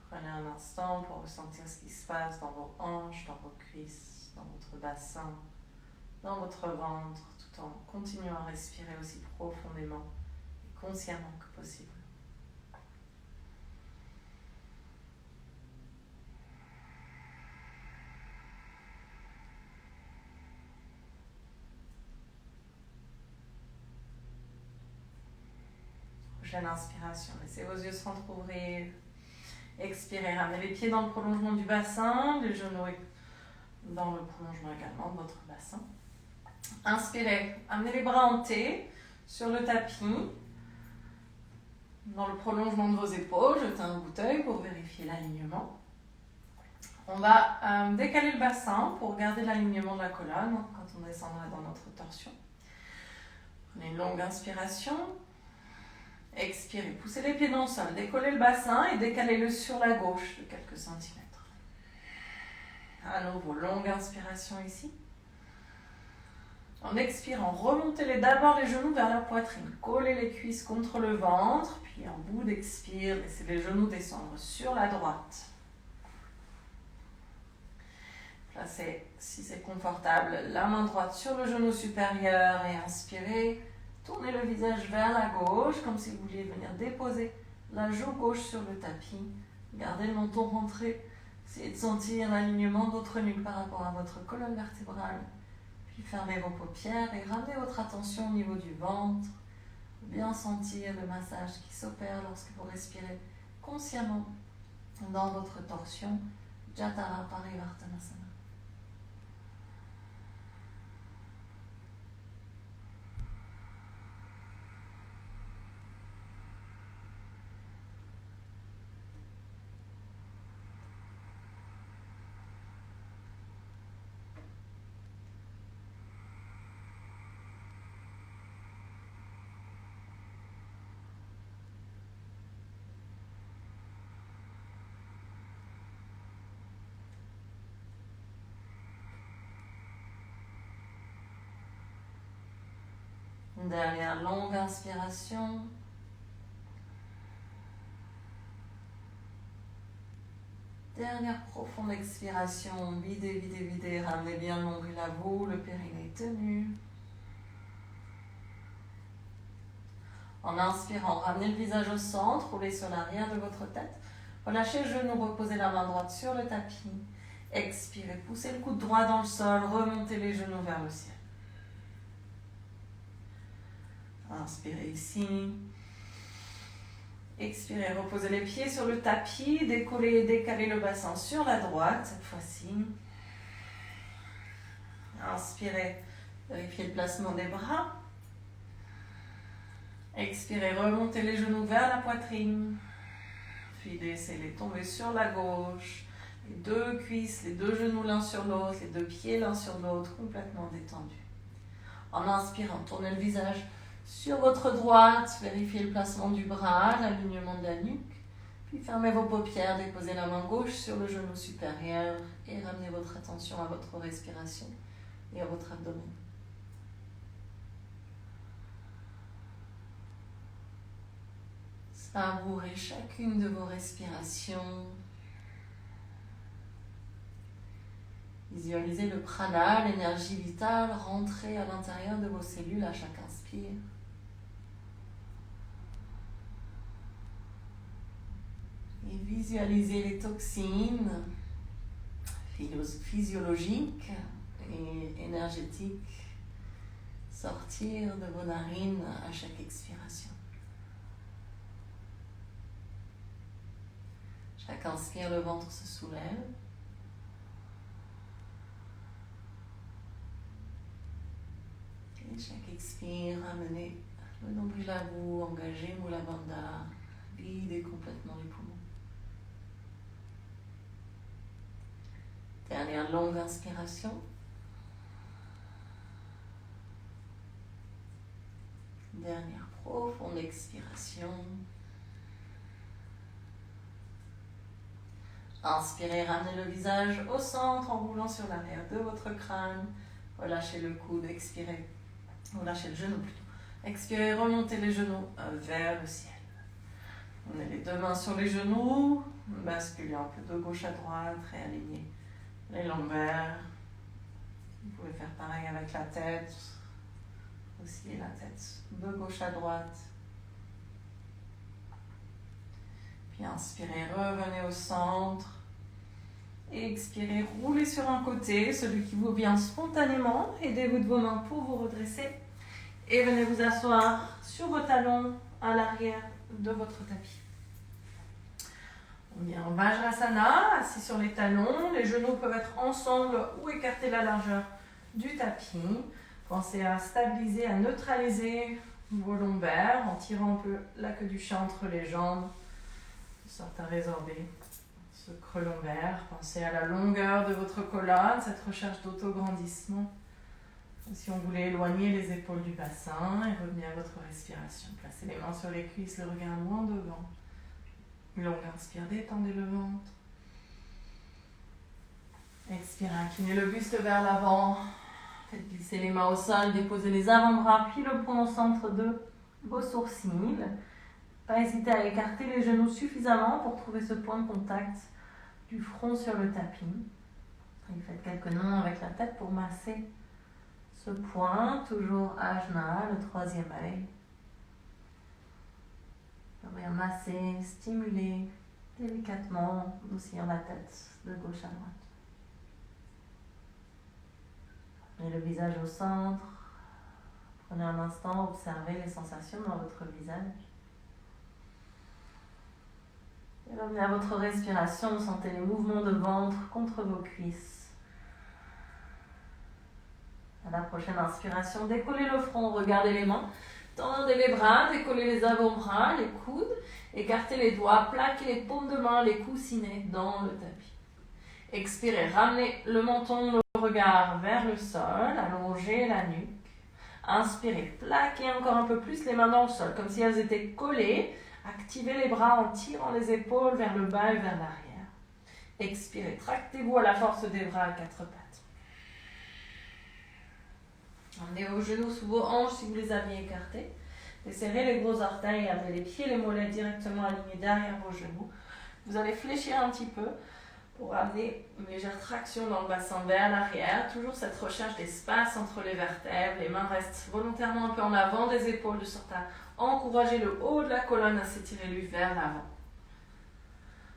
prenez un instant pour ressentir ce qui se passe dans vos hanches, dans vos cuisses, dans votre bassin, dans votre ventre, tout en continuant à respirer aussi profondément et consciemment que possible. Prochaine inspiration, laissez vos yeux s'entrouvrir. Expirez, ramenez les pieds dans le prolongement du bassin, les genoux dans le prolongement également de votre bassin. Inspirez, amenez les bras en T sur le tapis. Dans le prolongement de vos épaules, jetez un bout d'œil pour vérifier l'alignement. On va décaler le bassin pour garder l'alignement de la colonne quand on descendra dans notre torsion. Prenez une longue inspiration. Expirez, poussez les pieds dans le sol, décollez le bassin et décalez-le sur la gauche de quelques centimètres. À nouveau, longue inspiration ici. En expirant, remontez d'abord les genoux vers la poitrine. Collez les cuisses contre le ventre, puis en bout d'expire, laissez les genoux descendre sur la droite. Placez, si c'est confortable, la main droite sur le genou supérieur et inspirez. Tournez le visage vers la gauche, comme si vous vouliez venir déposer la joue gauche sur le tapis. Gardez le menton rentré. Essayez de sentir l'alignement de votre nuque par rapport à votre colonne vertébrale. Puis fermez vos paupières et ramenez votre attention au niveau du ventre. Bien sentir le massage qui s'opère lorsque vous respirez consciemment dans votre torsion. Jatara Parivartanasana. Une dernière longue inspiration. Dernière profonde expiration. Videz, videz, videz. Ramenez bien le nombril à vous, le périnée tenu. En inspirant, ramenez le visage au centre, roulez sur l'arrière de votre tête. Relâchez le genou, reposez la main droite sur le tapis. Expirez, poussez le coude droit dans le sol, remontez les genoux vers le ciel. Inspirez ici. Expirez, reposez les pieds sur le tapis, décollez et décalez le bassin sur la droite cette fois-ci. Inspirez, vérifiez le placement des bras. Expirez, remontez les genoux vers la poitrine. Puis laissez-les tomber sur la gauche. Les deux cuisses, les deux genoux l'un sur l'autre, les deux pieds l'un sur l'autre, complètement détendus. En inspirant, tournez le visage sur votre droite, vérifiez le placement du bras, l'alignement de la nuque. Puis fermez vos paupières, déposez la main gauche sur le genou supérieur et ramenez votre attention à votre respiration et à votre abdomen. Savourez chacune de vos respirations. Visualisez le prana, l'énergie vitale, rentrer à l'intérieur de vos cellules à chaque inspire. Et visualisez les toxines physiologiques et énergétiques sortir de vos narines à chaque expiration. Chaque inspire, le ventre se soulève. Et chaque expire, ramenez le nombril à vous, engagez Mula Bandha, videz complètement les poumons. Dernière longue inspiration. Dernière profonde expiration. Inspirez, ramenez le visage au centre en roulant sur l'arrière de votre crâne. Relâchez le coude, expirez. Relâchez le genou plutôt. Expirez, remontez les genoux vers le ciel. On met les deux mains sur les genoux. Basculez un peu de gauche à droite, réalignez les lombaires. Vous pouvez faire pareil avec la tête. Aussi la tête de gauche à droite. Puis inspirez, revenez au centre. Et expirez, roulez sur un côté, celui qui vous vient spontanément. Aidez-vous de vos mains pour vous redresser. Et venez vous asseoir sur vos talons à l'arrière de votre tapis. On vient en Vajrasana, assis sur les talons. Les genoux peuvent être ensemble ou écarter la largeur du tapis. Pensez à stabiliser, à neutraliser vos lombaires en tirant un peu la queue du chat entre les jambes, de sorte à résorber ce creux lombaire. Pensez à la longueur de votre colonne, cette recherche d'autograndissement. Si on voulait éloigner les épaules du bassin et revenir à votre respiration. Placez les mains sur les cuisses, le regard loin devant. Longue inspire, détendez le ventre. Expirez, inclinez le buste vers l'avant. Faites glisser les mains au sol, déposez les avant-bras, puis le poing au centre de vos sourcils. Pas hésiter à écarter les genoux suffisamment pour trouver ce point de contact du front sur le tapis. Et faites quelques nœuds avec la tête pour masser ce point, toujours Ajna, le troisième œil. Bien masser, stimuler délicatement, oscillant la tête de gauche à droite. Et le visage au centre. Prenez un instant, observez les sensations dans votre visage. Et revenez à votre respiration, sentez les mouvements de ventre contre vos cuisses. À la prochaine inspiration, décollez le front, regardez les mains. Tendez les bras, décollez les avant-bras, les coudes. Écartez les doigts, plaquez les paumes de main, les coussinets dans le tapis. Expirez, ramenez le menton, le regard vers le sol, allongez la nuque. Inspirez, plaquez encore un peu plus les mains dans le sol, comme si elles étaient collées. Activez les bras en tirant les épaules vers le bas et vers l'arrière. Expirez, tractez-vous à la force des bras à quatre pattes. Emmenez vos genoux sous vos hanches si vous les aviez écartés. Desserrez les gros orteils, amenez les pieds et les mollets directement alignés derrière vos genoux. Vous allez fléchir un petit peu pour amener une légère traction dans le bassin vers l'arrière. Toujours cette recherche d'espace entre les vertèbres. Les mains restent volontairement un peu en avant des épaules de sorte à encourager le haut de la colonne à s'étirer lui vers l'avant.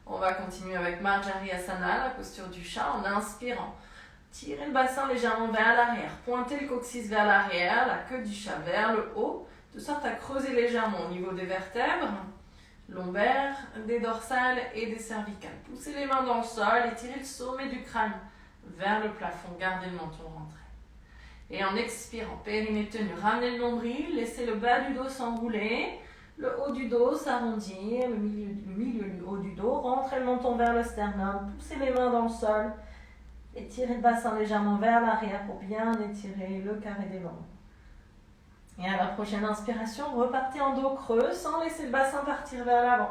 On va continuer avec Marjari Asana, la posture du chat, en inspirant. Tirez le bassin légèrement vers l'arrière. Pointez le coccyx vers l'arrière, la queue du chat vers le haut, de sorte à creuser légèrement au niveau des vertèbres, lombaires, des dorsales et des cervicales. Poussez les mains dans le sol et tirez le sommet du crâne vers le plafond. Gardez le menton rentré. Et en expirant, périnée tenu, ramenez le nombril, laissez le bas du dos s'enrouler, le haut du dos s'arrondir, le milieu du haut du dos, rentrez le menton vers le sternum, poussez les mains dans le sol, étirez le bassin légèrement vers l'arrière pour bien étirer le carré des membres. Et à la prochaine inspiration, repartez en dos creux sans laisser le bassin partir vers l'avant.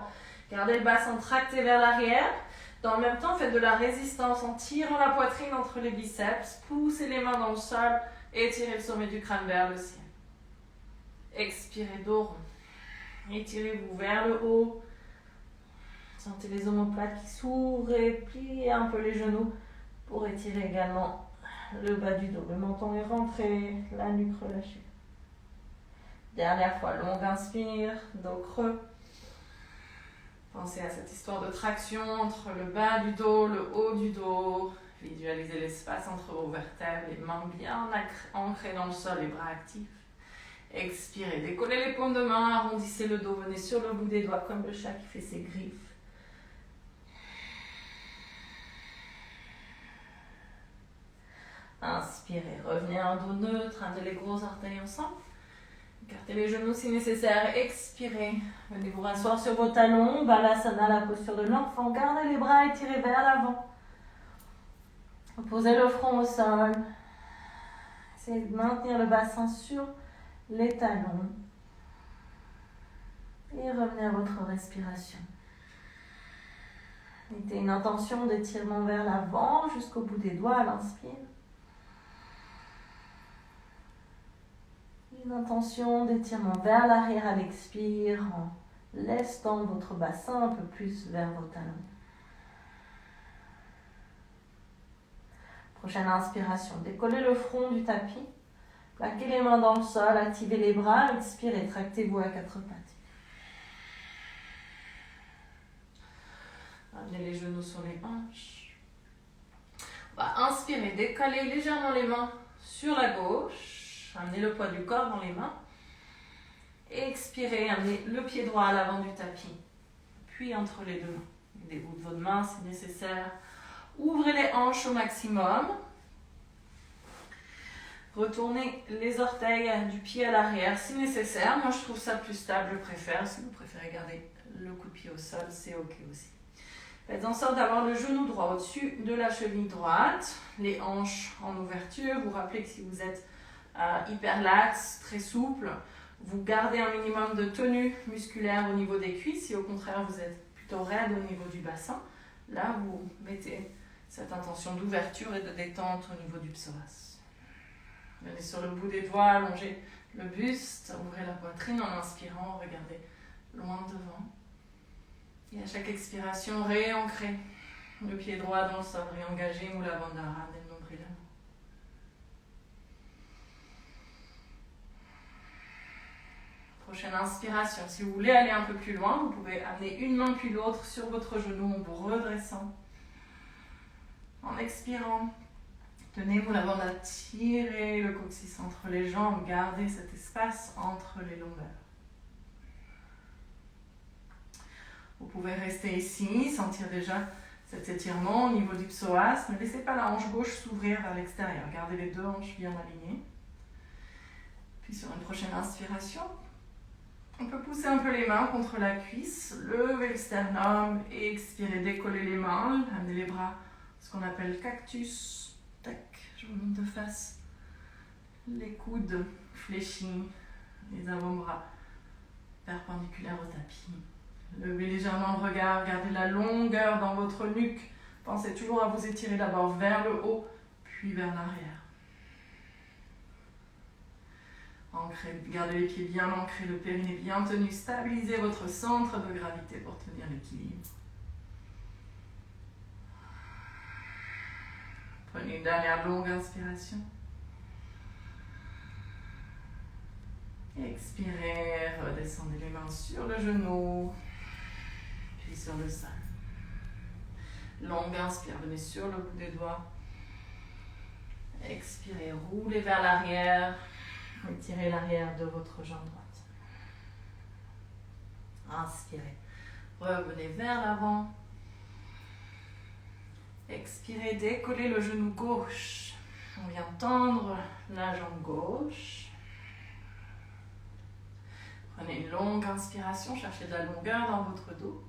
Gardez le bassin tracté vers l'arrière. Dans le même temps, faites de la résistance en tirant la poitrine entre les biceps. Poussez les mains dans le sol et étirez le sommet du crâne vers le ciel. Expirez, dos rond. Étirez-vous vers le haut. Sentez les omoplates qui s'ouvrent et pliez un peu les genoux pour étirer également le bas du dos. Le menton est rentré, la nuque relâchée. Dernière fois, longue inspire, dos creux. Pensez à cette histoire de traction entre le bas du dos, le haut du dos. Visualisez l'espace entre vos vertèbres, les mains bien ancrées dans le sol, les bras actifs. Expirez, décollez les paumes de main, arrondissez le dos, venez sur le bout des doigts comme le chat qui fait ses griffes. Inspirez, revenez à un dos neutre, amenez les gros orteils ensemble. Écartez les genoux si nécessaire, expirez. Venez vous rasseoir sur vos talons, Balasana, la posture de l'enfant. Gardez les bras étirés vers l'avant. Posez le front au sol. Essayez de maintenir le bassin sur les talons. Et revenez à votre respiration. Mettez une intention d'étirement vers l'avant jusqu'au bout des doigts à l'inspire. Une intention d'étirement vers l'arrière à l'expire en laissant votre bassin un peu plus vers vos talons. Prochaine inspiration, décollez le front du tapis, plaquez les mains dans le sol, activez les bras, expirez, tractez-vous à quatre pattes. Amenez les genoux sur les hanches. On va inspirer, décollez légèrement les mains sur la gauche. Amenez le poids du corps dans les mains. Expirez, amenez le pied droit à l'avant du tapis. Puis entre les deux mains. Des bouts de votre main si nécessaire. Ouvrez les hanches au maximum. Retournez les orteils du pied à l'arrière si nécessaire. Moi, je trouve ça plus stable, je préfère. Si vous préférez garder le coup de pied au sol, c'est ok aussi. Faites en sorte d'avoir le genou droit au-dessus de la cheville droite, les hanches en ouverture. Vous rappelez que si vous êtes hyper laxe, très souple, vous gardez un minimum de tenue musculaire au niveau des cuisses. Si au contraire vous êtes plutôt raide au niveau du bassin, là vous mettez cette intention d'ouverture et de détente au niveau du psoas. Venez sur le bout des doigts, allongez le buste, ouvrez la poitrine en inspirant, regardez loin devant. Et à chaque expiration, réancrez le pied droit dans le sol, réengagez Mula Bandha, ramenez le nombril à vous. Prochaine inspiration, si vous voulez aller un peu plus loin, vous pouvez amener une main puis l'autre sur votre genou en vous redressant. En expirant, tenez Mula Bandha, tirez le coccyx entre les jambes, gardez cet espace entre les longueurs. Vous pouvez rester ici, sentir déjà cet étirement au niveau du psoas. Ne laissez pas la hanche gauche s'ouvrir vers l'extérieur. Gardez les deux hanches bien alignées. Puis sur une prochaine inspiration, on peut pousser un peu les mains contre la cuisse, lever le sternum et expirer, décoller les mains, amener les bras, ce qu'on appelle cactus. Tac, je vous montre de face. Les coudes fléchis, les avant-bras perpendiculaires au tapis. Levez légèrement le regard, gardez la longueur dans votre nuque. Pensez toujours à vous étirer d'abord vers le haut, puis vers l'arrière. Ancrez, gardez les pieds bien ancrés, le périnée bien tenu. Stabilisez votre centre de gravité pour tenir l'équilibre. Prenez une dernière longue inspiration. Expirez, redescendez les mains sur le genou. Sur le sol. Longue inspire, venez sur le bout des doigts. Expirez, roulez vers l'arrière. Étirez l'arrière de votre jambe droite. Inspirez, revenez vers l'avant. Expirez, décollez le genou gauche. On vient tendre la jambe gauche. Prenez une longue inspiration, cherchez de la longueur dans votre dos.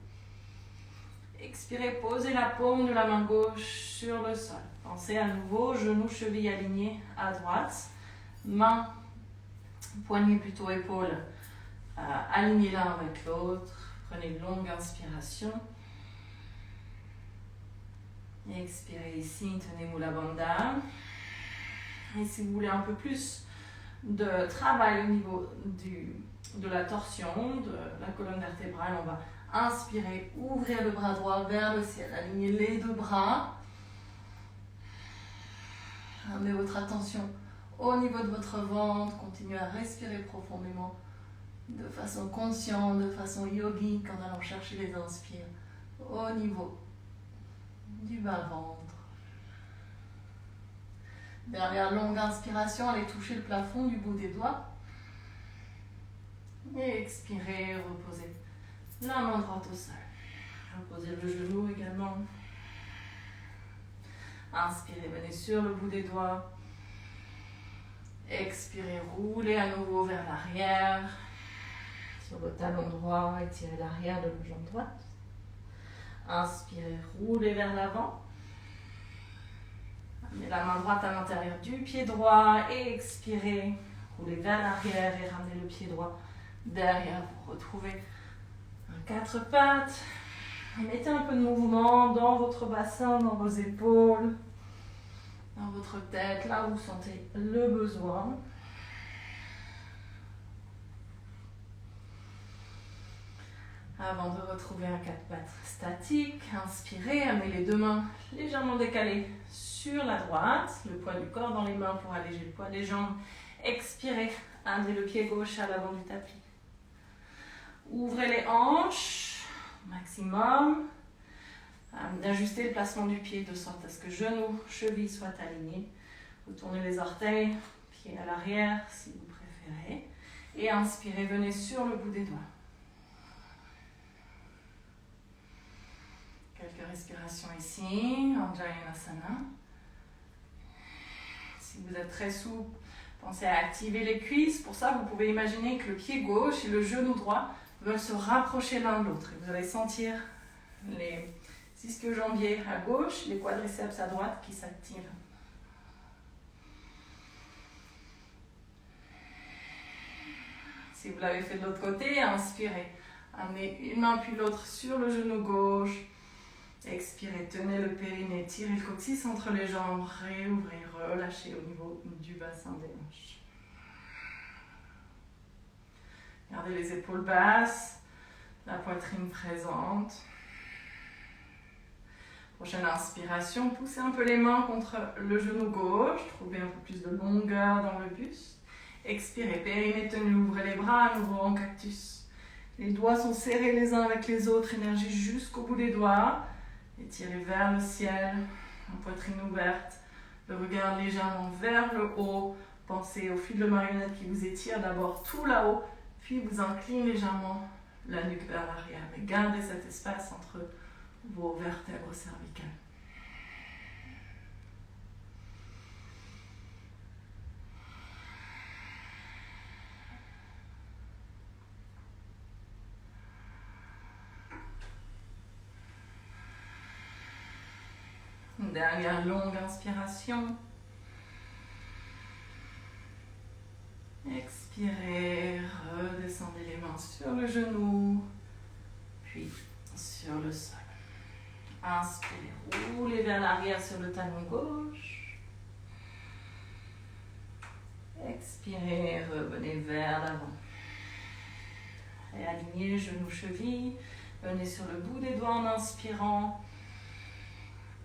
Expirez, posez la paume de la main gauche sur le sol. Pensez à nouveau, genoux, chevilles alignés à droite. Main, poignet plutôt épaules alignés l'un avec l'autre. Prenez une longue inspiration. Expirez ici, tenez Mula Bandha. Et si vous voulez un peu plus de travail au niveau de la torsion, de la colonne vertébrale, on va inspirez, ouvrez le bras droit vers le ciel, alignez les deux bras. Ramenez votre attention au niveau de votre ventre, continuez à respirer profondément de façon consciente, de façon yogique en allant chercher les inspires au niveau du bas-ventre. Dernière longue inspiration, allez toucher le plafond du bout des doigts. Et expirez, reposez la main droite au sol. Reposez le genou également. Inspirez, venez sur le bout des doigts. Expirez, roulez à nouveau vers l'arrière. Sur le talon droit, étirez l'arrière de la jambe droite. Inspirez, roulez vers l'avant. Amenez la main droite à l'intérieur du pied droit et expirez. Roulez vers l'arrière et ramenez le pied droit derrière. Vous retrouvez un quatre pattes. Et mettez un peu de mouvement dans votre bassin, dans vos épaules, dans votre tête, là où vous sentez le besoin. Avant de retrouver un quatre pattes statique, inspirez, amenez les deux mains légèrement décalées sur la droite, le poids du corps dans les mains pour alléger le poids des jambes. Expirez, amenez le pied gauche à l'avant du tapis. Ouvrez les hanches, maximum. D'ajuster le placement du pied de sorte à ce que genoux, chevilles soient alignés. Vous tournez les orteils, pieds à l'arrière si vous préférez. Et inspirez, venez sur le bout des doigts. Quelques respirations ici, Anjayanasana. Si vous êtes très souple, pensez à activer les cuisses. Pour ça, vous pouvez imaginer que le pied gauche et le genou droit veulent se rapprocher l'un de l'autre. Vous allez sentir les ischio-jambiers à gauche, les quadriceps à droite qui s'activent. Si vous l'avez fait de l'autre côté, inspirez. Amenez une main puis l'autre sur le genou gauche. Expirez, tenez le périnée, tirez le coccyx entre les jambes, réouvrez, relâchez au niveau du bassin des hanches. Gardez les épaules basses, la poitrine présente. Prochaine inspiration, poussez un peu les mains contre le genou gauche, trouvez un peu plus de longueur dans le buste. Expirez, périnée tenu, ouvrez les bras, à nouveau en cactus. Les doigts sont serrés les uns avec les autres, énergie jusqu'au bout des doigts. Étirez vers le ciel, la poitrine ouverte, le regard légèrement vers le haut. Pensez au fil de marionnette qui vous étire d'abord tout là-haut, puis vous incline légèrement la nuque vers l'arrière. Mais gardez cet espace entre vos vertèbres cervicales. Une dernière longue inspiration. Expirez, redescendez les mains sur le genou, puis sur le sol. Inspirez, roulez vers l'arrière sur le talon gauche. Expirez, revenez vers l'avant. Réalignez genoux, chevilles. Venez sur le bout des doigts en inspirant.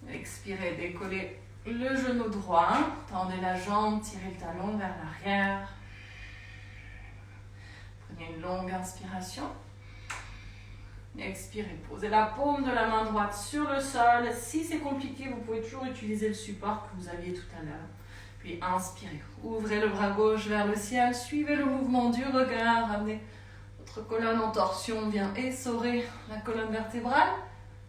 Expirez, décollez le genou droit. Tendez la jambe, tirez le talon vers l'arrière. Prenez une longue inspiration. Expirez, posez la paume de la main droite sur le sol. Si c'est compliqué, vous pouvez toujours utiliser le support que vous aviez tout à l'heure. Puis inspirez, ouvrez le bras gauche vers le ciel. Suivez le mouvement du regard. Ramenez votre colonne en torsion. Viens essorer la colonne vertébrale,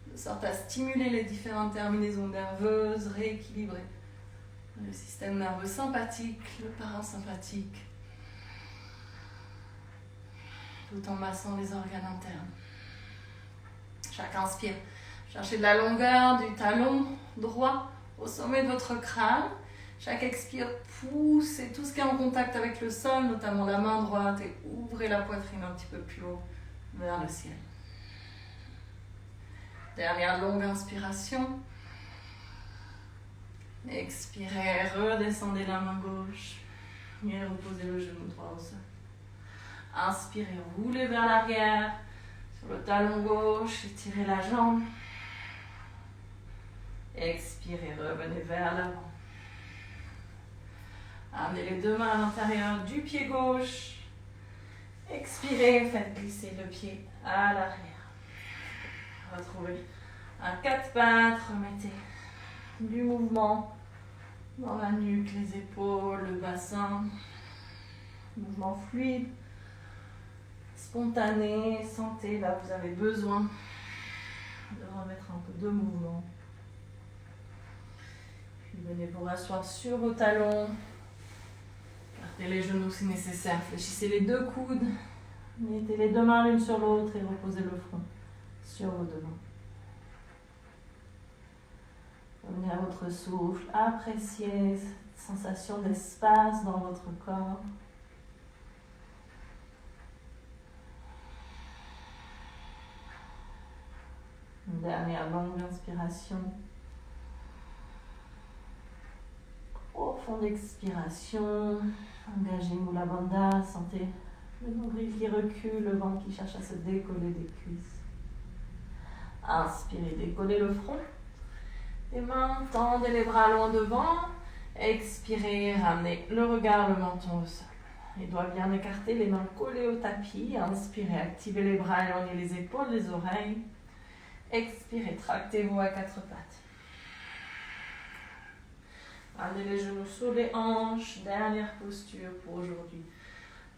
de sorte à stimuler les différentes terminaisons nerveuses, rééquilibrer le système nerveux sympathique, le parasympathique, tout en massant les organes internes. Chaque inspire, cherchez de la longueur du talon droit au sommet de votre crâne. Chaque expire, poussez tout ce qui est en contact avec le sol, notamment la main droite, et ouvrez la poitrine un petit peu plus haut vers le ciel. Dernière longue inspiration. Expirez, redescendez la main gauche et reposez le genou droit au sol. Inspirez, roulez vers l'arrière. Sur le talon gauche, étirez la jambe. Expirez, revenez vers l'avant. Amenez les deux mains à l'intérieur du pied gauche. Expirez, faites glisser le pied à l'arrière. Retrouvez un quatre pattes, remettez du mouvement dans la nuque, les épaules, le bassin. Mouvement fluide. Spontané, sentez là vous avez besoin de remettre un peu de mouvement. Puis venez vous rasseoir sur vos talons. Gardez les genoux si nécessaire. Fléchissez les deux coudes. Mettez les deux mains l'une sur l'autre et reposez le front sur vos deux mains. Revenez à votre souffle. Appréciez cette sensation d'espace dans votre corps. Une dernière longue inspiration. Profonde expiration. Engagez Mula Bandha. Sentez le nombril qui recule, le ventre qui cherche à se décoller des cuisses. Inspirez, décollez le front. Les mains, tendez les bras loin devant. Expirez, ramenez le regard, le menton au sol. Les doigts bien écartés, les mains collées au tapis. Inspirez, activez les bras, éloignez les épaules, les oreilles. Expirez, tractez-vous à quatre pattes. Ramenez les genoux sur les hanches. Dernière posture pour aujourd'hui.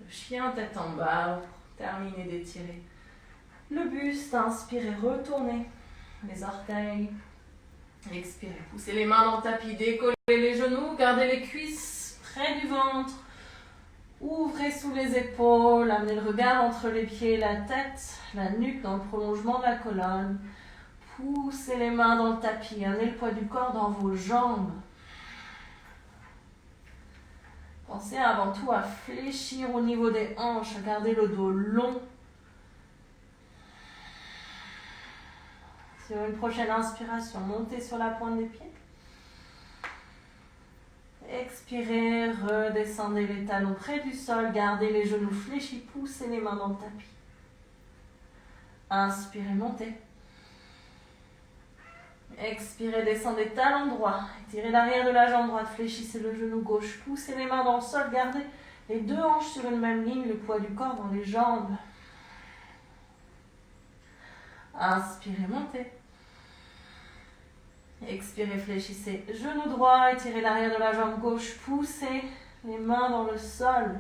Le chien tête en bas. Terminez d'étirer le buste. Inspirez, retournez les orteils. Expirez, poussez les mains dans le tapis. Décollez les genoux. Gardez les cuisses près du ventre. Ouvrez sous les épaules, amenez le regard entre les pieds et la tête, la nuque dans le prolongement de la colonne. Poussez les mains dans le tapis, amenez le poids du corps dans vos jambes. Pensez avant tout à fléchir au niveau des hanches, à garder le dos long. Sur une prochaine inspiration, montez sur la pointe des pieds. Expirez, redescendez les talons près du sol, gardez les genoux fléchis, poussez les mains dans le tapis. Inspirez, montez. Expirez, descendez talon droit, étirez l'arrière de la jambe droite, fléchissez le genou gauche, poussez les mains dans le sol, gardez les deux hanches sur une même ligne, le poids du corps dans les jambes. Inspirez, montez. Expirez, fléchissez, genou droit, étirez l'arrière de la jambe gauche, poussez les mains dans le sol.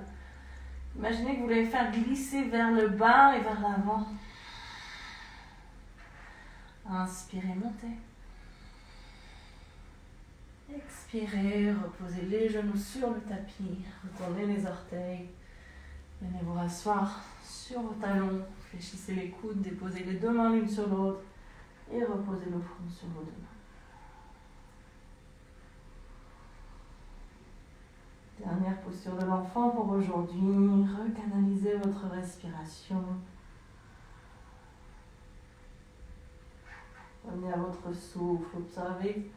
Imaginez que vous voulez faire glisser vers le bas et vers l'avant. Inspirez, montez. Expirez, reposez les genoux sur le tapis, retournez les orteils. Venez vous rasseoir sur vos talons, fléchissez les coudes, déposez les deux mains l'une sur l'autre et reposez le front sur vos deux mains. Dernière posture de l'enfant pour aujourd'hui. Recanalisez votre respiration. Revenez à votre souffle. Observez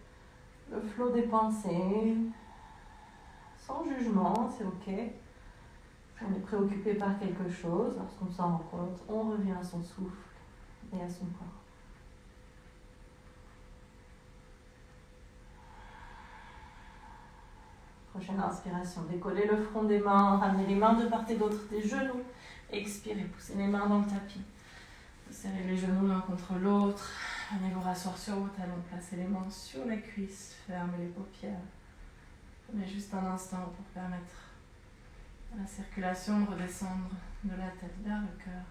le flot des pensées. Sans jugement, c'est ok. Si on est préoccupé par quelque chose, lorsqu'on s'en rend compte, on revient à son souffle et à son corps. Prochaine inspiration, décollez le front des mains, ramenez les mains de part et d'autre des genoux. Expirez, poussez les mains dans le tapis. Serrez les genoux l'un contre l'autre. Venez vous rasseoir sur vos talons, placez les mains sur les cuisses, fermez les paupières. Prenez juste un instant pour permettre à la circulation de redescendre de la tête vers le cœur.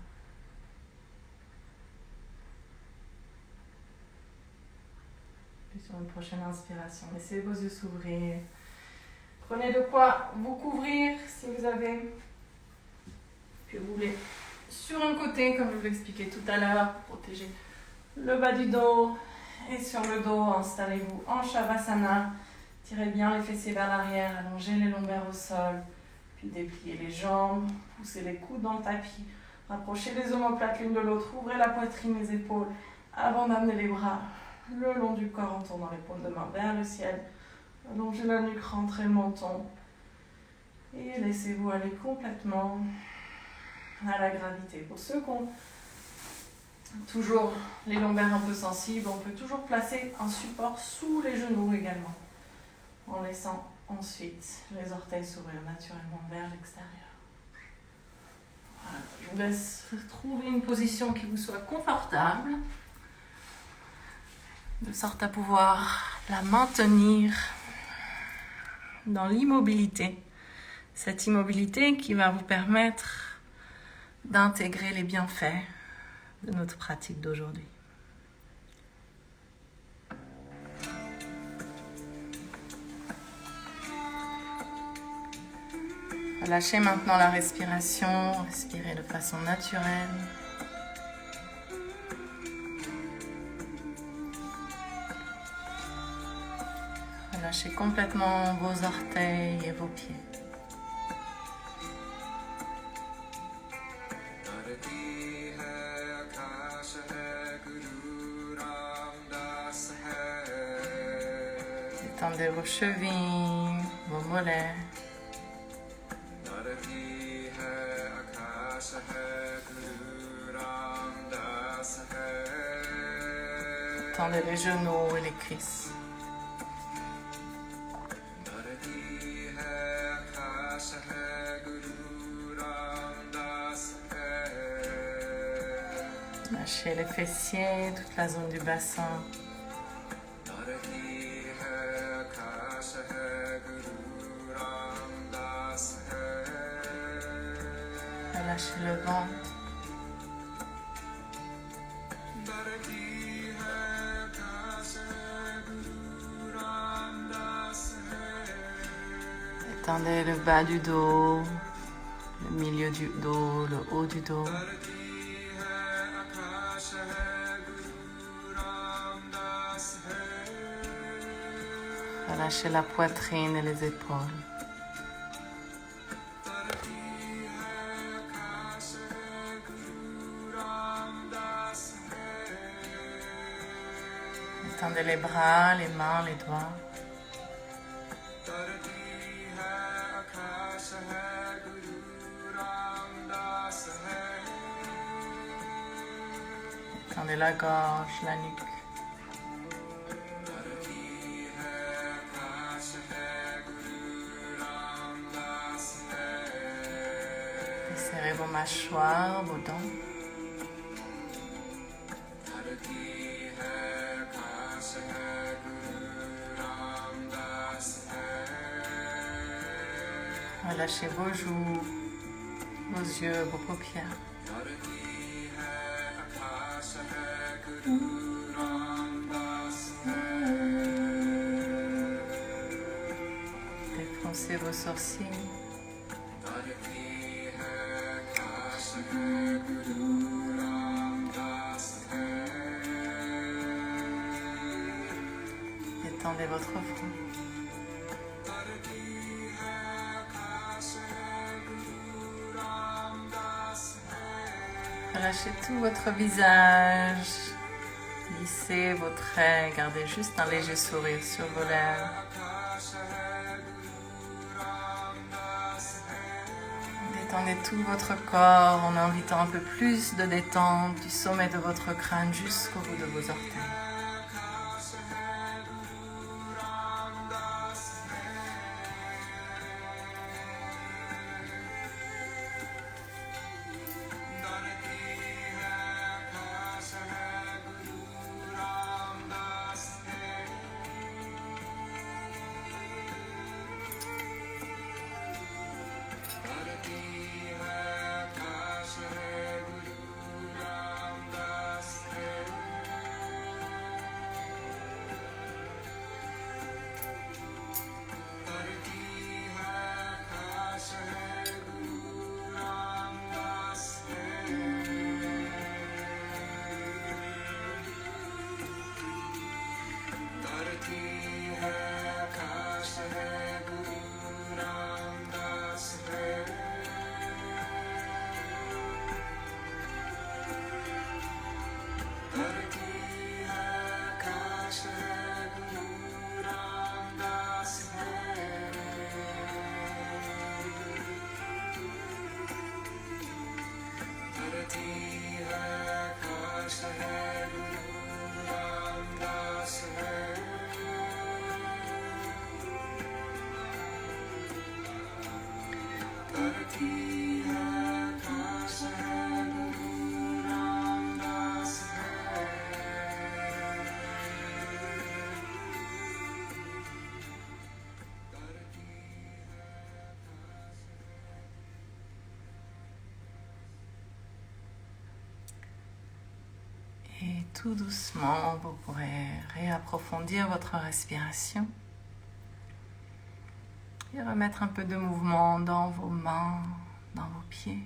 Puis sur une prochaine inspiration, laissez vos yeux s'ouvrir. Prenez de quoi vous couvrir si vous avez. Puis roulez sur un côté, comme je vous l'expliquais tout à l'heure, pour protéger le bas du dos. Et sur le dos, installez-vous en Shavasana. Tirez bien les fessiers vers l'arrière, allongez les lombaires au sol. Puis dépliez les jambes, poussez les coudes dans le tapis. Rapprochez les omoplates l'une de l'autre, ouvrez la poitrine, les épaules, avant d'amener les bras le long du corps en tournant les paumes de main vers le ciel. Allongez la nuque, rentrez le menton et laissez-vous aller complètement à la gravité. Pour ceux qui ont toujours les lombaires un peu sensibles, on peut toujours placer un support sous les genoux également, en laissant ensuite les orteils s'ouvrir naturellement vers l'extérieur. Voilà. Je vous laisse trouver une position qui vous soit confortable, de sorte à pouvoir la maintenir dans l'immobilité. Cette immobilité qui va vous permettre d'intégrer les bienfaits de notre pratique d'aujourd'hui. Relâchez maintenant la respiration, respirez de façon naturelle. Relâchez complètement vos orteils et vos pieds. Détendez vos chevilles, vos mollets. Tendez les genoux et les cuisses. Lâchez les fessiers, toute la zone du bassin. Relâchez le ventre. Détendez le bas du dos, le milieu du dos, le haut du dos. Relâchez la poitrine et les épaules. Étendez les bras, les mains, les doigts. Étendez la gorge, la nuque. Serrez vos mâchoires, vos dents. Relâchez vos joues, vos yeux, vos paupières. Défoncez vos sourcils. Étendez votre front. Relâchez tout votre visage. Lissez vos traits. Gardez juste un léger sourire sur vos lèvres. Détendez tout votre corps en invitant un peu plus de détente du sommet de votre crâne jusqu'au bout de vos orteils. Et tout doucement, vous pourrez réapprofondir votre respiration et remettre un peu de mouvement dans vos mains, dans vos pieds.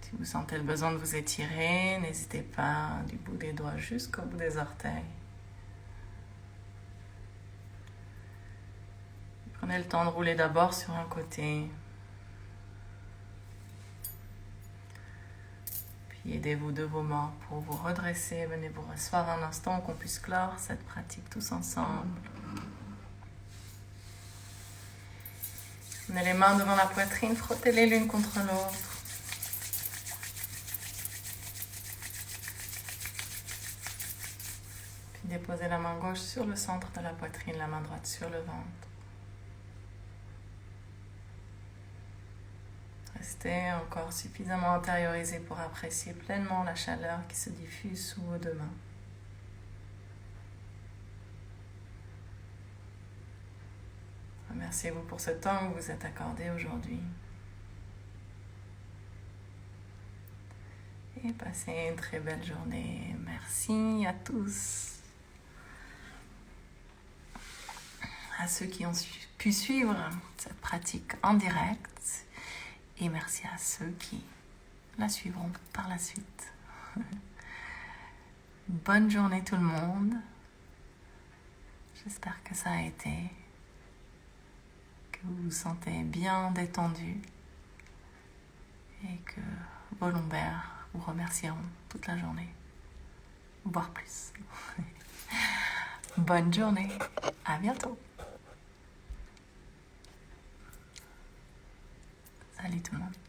Si vous sentez le besoin de vous étirer, n'hésitez pas du bout des doigts jusqu'au bout des orteils. Prenez le temps de rouler d'abord sur un côté. Puis aidez-vous de vos mains pour vous redresser. Venez vous rasseoir un instant, qu'on puisse clore cette pratique tous ensemble. Prenez les mains devant la poitrine, frottez-les l'une contre l'autre. Puis déposez la main gauche sur le centre de la poitrine, la main droite sur le ventre. Restez encore suffisamment intériorisé pour apprécier pleinement la chaleur qui se diffuse sous vos deux mains. Remerciez-vous pour ce temps que vous vous êtes accordé aujourd'hui. Et passez une très belle journée. Merci à tous. à ceux qui ont pu suivre cette pratique en direct et merci à ceux qui la suivront par la suite. Bonne journée tout le monde. J'espère que ça a été, que vous vous sentez bien détendu et que vos lombaires vous remercieront toute la journée, voire plus. Bonne journée, à bientôt. Salut tout le monde.